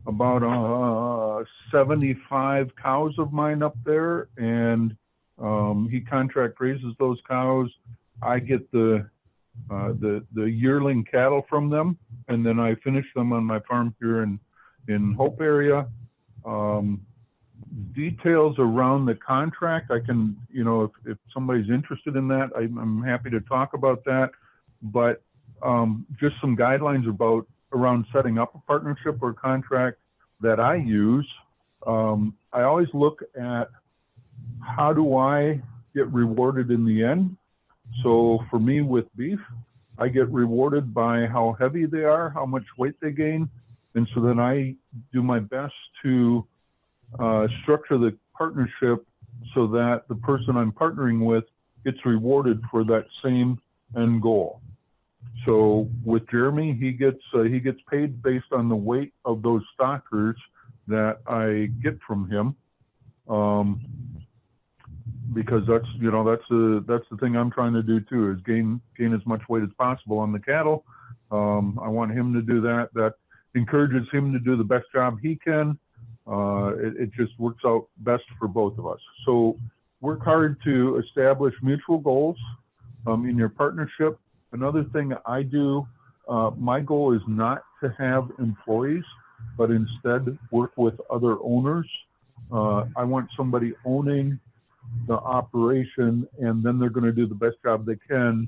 about 75 cows of mine up there, and he contract grazes those cows. I get the yearling cattle from them, and then I finish them on my farm here in Hope area. Details around the contract, I can, if somebody's interested in that, I'm happy to talk about that. But just some guidelines around setting up a partnership or contract that I use. I always look at how do I get rewarded in the end. So for me with beef, I get rewarded by how heavy they are, how much weight they gain. And so then I do my best to structure the partnership so that the person I'm partnering with gets rewarded for that same end goal. So with Jeremy, he gets paid based on the weight of those stockers that I get from him, because that's the thing I'm trying to do too, is gain as much weight as possible on the cattle. I want him to do that. That encourages him to do the best job he can. It just works out best for both of us. So work hard to establish mutual goals in your partnership. Another thing I do, my goal is not to have employees, but instead work with other owners. I want somebody owning the operation, and then they're going to do the best job they can,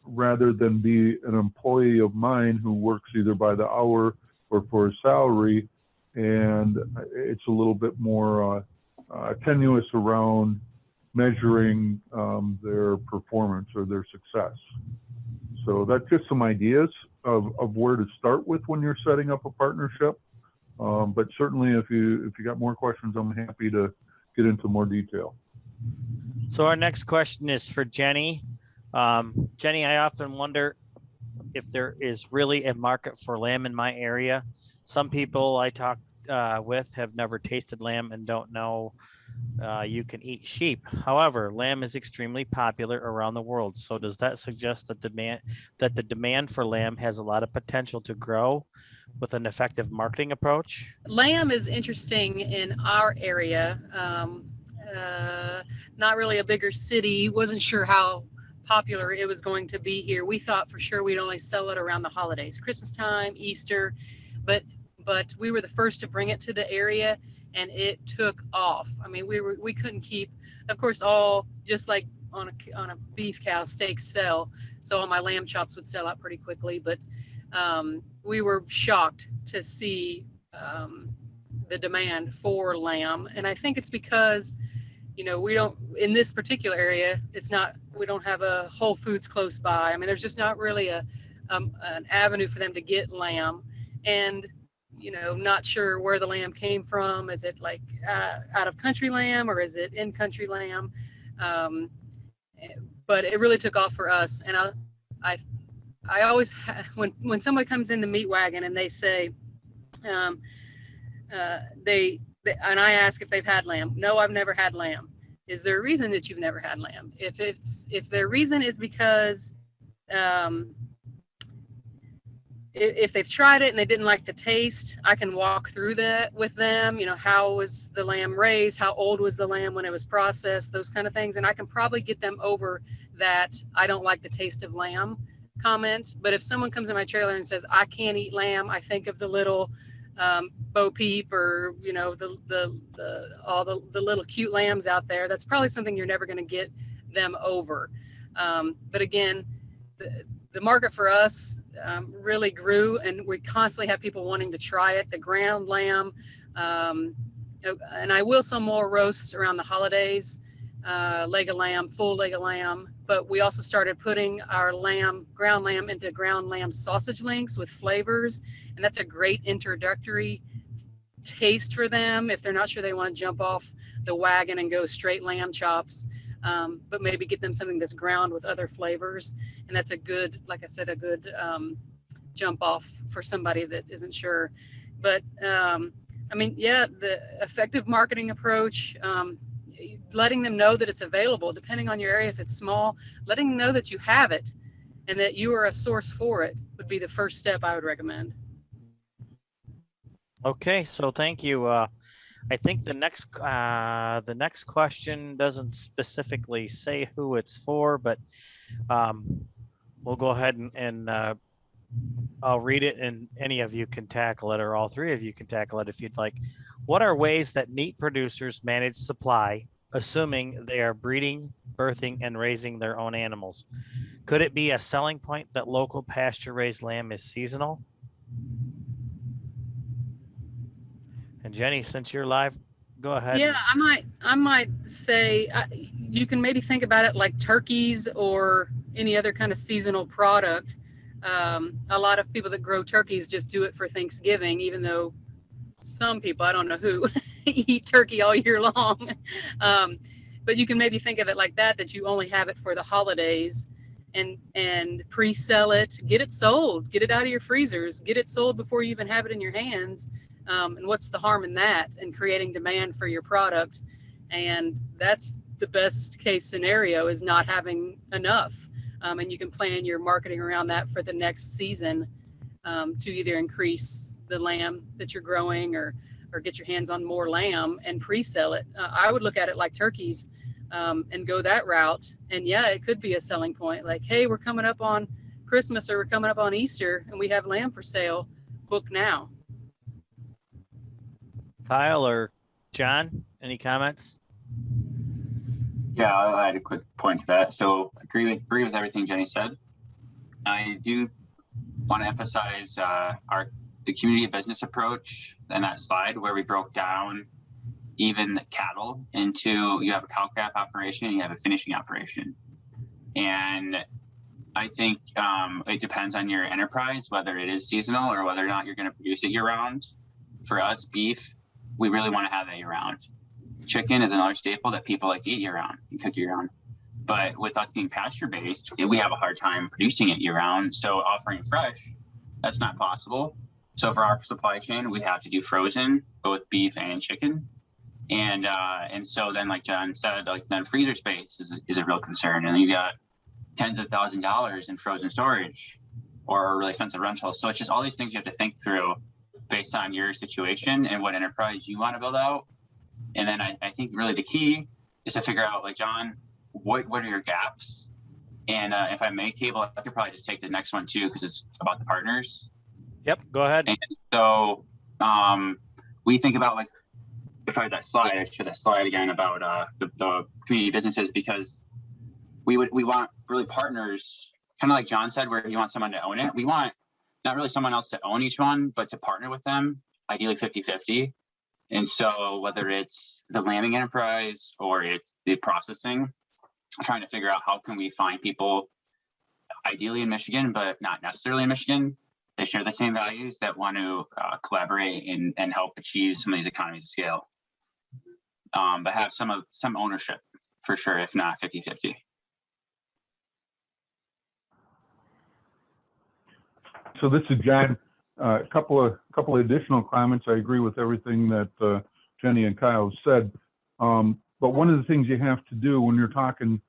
rather than be an employee of mine who works either by the hour or for a salary. And it's a little bit more tenuous around measuring their performance or their success. So that's just some ideas of where to start with when you're setting up a partnership. But certainly if you got more questions, I'm happy to get into more detail. So our next question is for Jenny. Jenny, I often wonder if there is really a market for lamb in my area. Some people I talk with have never tasted lamb and don't know you can eat sheep. However, lamb is extremely popular around the world. So does that suggest that the demand for lamb has a lot of potential to grow with an effective marketing approach? Lamb is interesting in our area. Not really a bigger city. Wasn't sure how popular it was going to be here. We thought for sure we'd only sell it around the holidays, Christmas time, Easter, but we were the first to bring it to the area, and it took off. I mean, we couldn't keep, of course, all just like on a beef cow, steaks sell, so all my lamb chops would sell out pretty quickly. But we were shocked to see the demand for lamb, and I think it's because we don't, in this particular area, we don't have a Whole Foods close by. I mean, there's just not really an avenue for them to get lamb, and not sure where the lamb came from. Is it like out of country lamb, or is it in country lamb? But it really took off for us. And I always, when somebody comes in the meat wagon and they say, and I ask if they've had lamb. No, I've never had lamb. Is there a reason that you've never had lamb? If their reason is because if they've tried it and they didn't like the taste, I can walk through that with them. You know, how was the lamb raised? How old was the lamb when it was processed? Those kind of things. And I can probably get them over that I don't like the taste of lamb comment. But if someone comes in my trailer and says, I can't eat lamb, I think of the little Bo Peep, or, you know, all the little cute lambs out there. That's probably something you're never going to get them over. But again, the market for us really grew, and we constantly have people wanting to try it. The ground lamb, and I will sell more roasts around the holidays, leg of lamb, full leg of lamb. But we also started putting our ground lamb into ground lamb sausage links with flavors, and that's a great introductory taste for them if they're not sure they want to jump off the wagon and go straight lamb chops. But maybe get them something that's ground with other flavors. And that's a good, like I said, a good jump off for somebody that isn't sure. But I mean, yeah, the effective marketing approach, letting them know that it's available, depending on your area. If it's small, letting them know that you have it and that you are a source for it would be the first step I would recommend. Okay, so thank you. I think the next question doesn't specifically say who it's for, but we'll go ahead and I'll read it, and any of you can tackle it, or all three of you can tackle it if you'd like. What are ways that meat producers manage supply, assuming they are breeding, birthing, and raising their own animals? Could it be a selling point that local pasture-raised lamb is seasonal? And Jenny, since you're live, go ahead. Yeah, I might say you can maybe think about it like turkeys or any other kind of seasonal product. A lot of people that grow turkeys just do it for Thanksgiving, even though some people, I don't know who, eat turkey all year long. But you can maybe think of it like that you only have it for the holidays, and pre-sell it, get it sold, get it out of your freezers, get it sold before you even have it in your hands. And what's the harm in that, and creating demand for your product? And that's the best case scenario, is not having enough. And you can plan your marketing around that for the next season, to either increase the lamb that you're growing, or get your hands on more lamb and pre-sell it. I would look at it like turkeys, and go that route. And yeah, it could be a selling point. Like, hey, we're coming up on Christmas, or we're coming up on Easter, and we have lamb for sale. Book now. Kyle or John, any comments? Yeah, I'll add a quick point to that. So agree with everything Jenny said. I do want to emphasize the community business approach in that slide, where we broke down even the cattle into, you have a cow calf operation, you have a finishing operation. And I think it depends on your enterprise, whether it is seasonal or whether or not you're going to produce it year round. For us, beef, we really want to have that year round. Chicken is another staple that people like to eat year round and cook year round. But with us being pasture based, we have a hard time producing it year round. So offering fresh, that's not possible. So for our supply chain, we have to do frozen, both beef and chicken. And so then, like John said, like then freezer space is a real concern. And you got tens of $1,000s in frozen storage or really expensive rentals. So it's just all these things you have to think through based on your situation and what enterprise you want to build out. And then I think really the key is to figure out, like John, what are your gaps? And if I may, Cable, I could probably just take the next one too, because it's about the partners. Yep, go ahead. And so we think about, like, if I had that slide, I show that slide again about the community businesses, because we want really partners, kind of like John said, where you want someone to own it. We want not really someone else to own each one, but to partner with them, ideally 50-50. And so whether it's the lambing enterprise or it's the processing, trying to figure out how can we find people ideally in Michigan, but not necessarily in Michigan, they share the same values, that want to collaborate and help achieve some of these economies of scale, but have some ownership for sure, if not 50-50. So this is John. A couple of additional comments. I agree with everything that Jenny and Kyle said. But one of the things you have to do when you're talking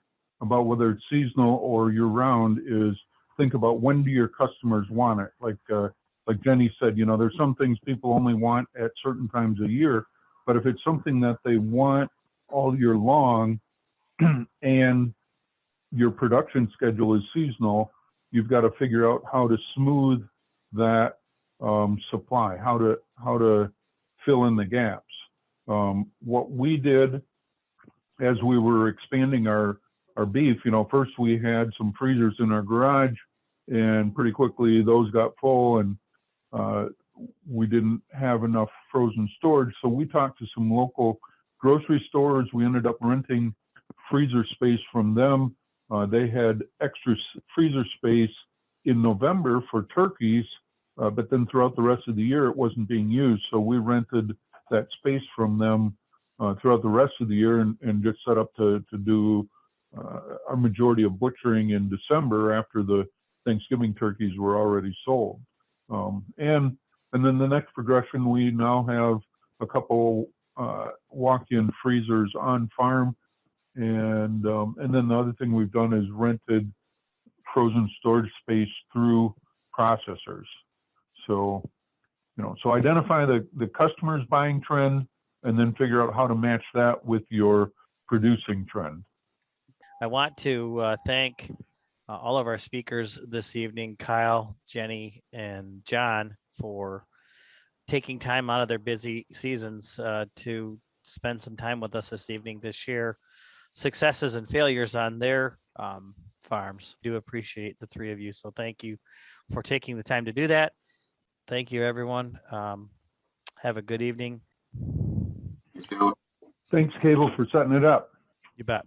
about whether it's seasonal or year-round is think about when do your customers want it. Like Jenny said, you know, there's some things people only want at certain times a year, but if it's something that they want all year long and your production schedule is seasonal, you've got to figure out how to smooth that supply, how to fill in the gaps. What we did as we were expanding our beef, you know, first we had some freezers in our garage, and pretty quickly those got full, and we didn't have enough frozen storage. So we talked to some local grocery stores. We ended up renting freezer space from them. They had extra freezer space in November for turkeys, but then throughout the rest of the year, it wasn't being used. So we rented that space from them throughout the rest of the year, and just set up to do our majority of butchering in December after the Thanksgiving turkeys were already sold. And then the next progression, we now have a couple walk-in freezers on farm, and then the other thing we've done is rented frozen storage space through processors. So, you know, so identify the customer's buying trend, and then figure out how to match that with your producing trend. I want to thank all of our speakers this evening, Kyle, Jenny, and John, for taking time out of their busy seasons to spend some time with us this evening to share successes and failures on their farms. Do appreciate the three of you. So thank you for taking the time to do that. Thank you, everyone. Have a good evening. Let's go. Thanks, Cable, for setting it up. You bet.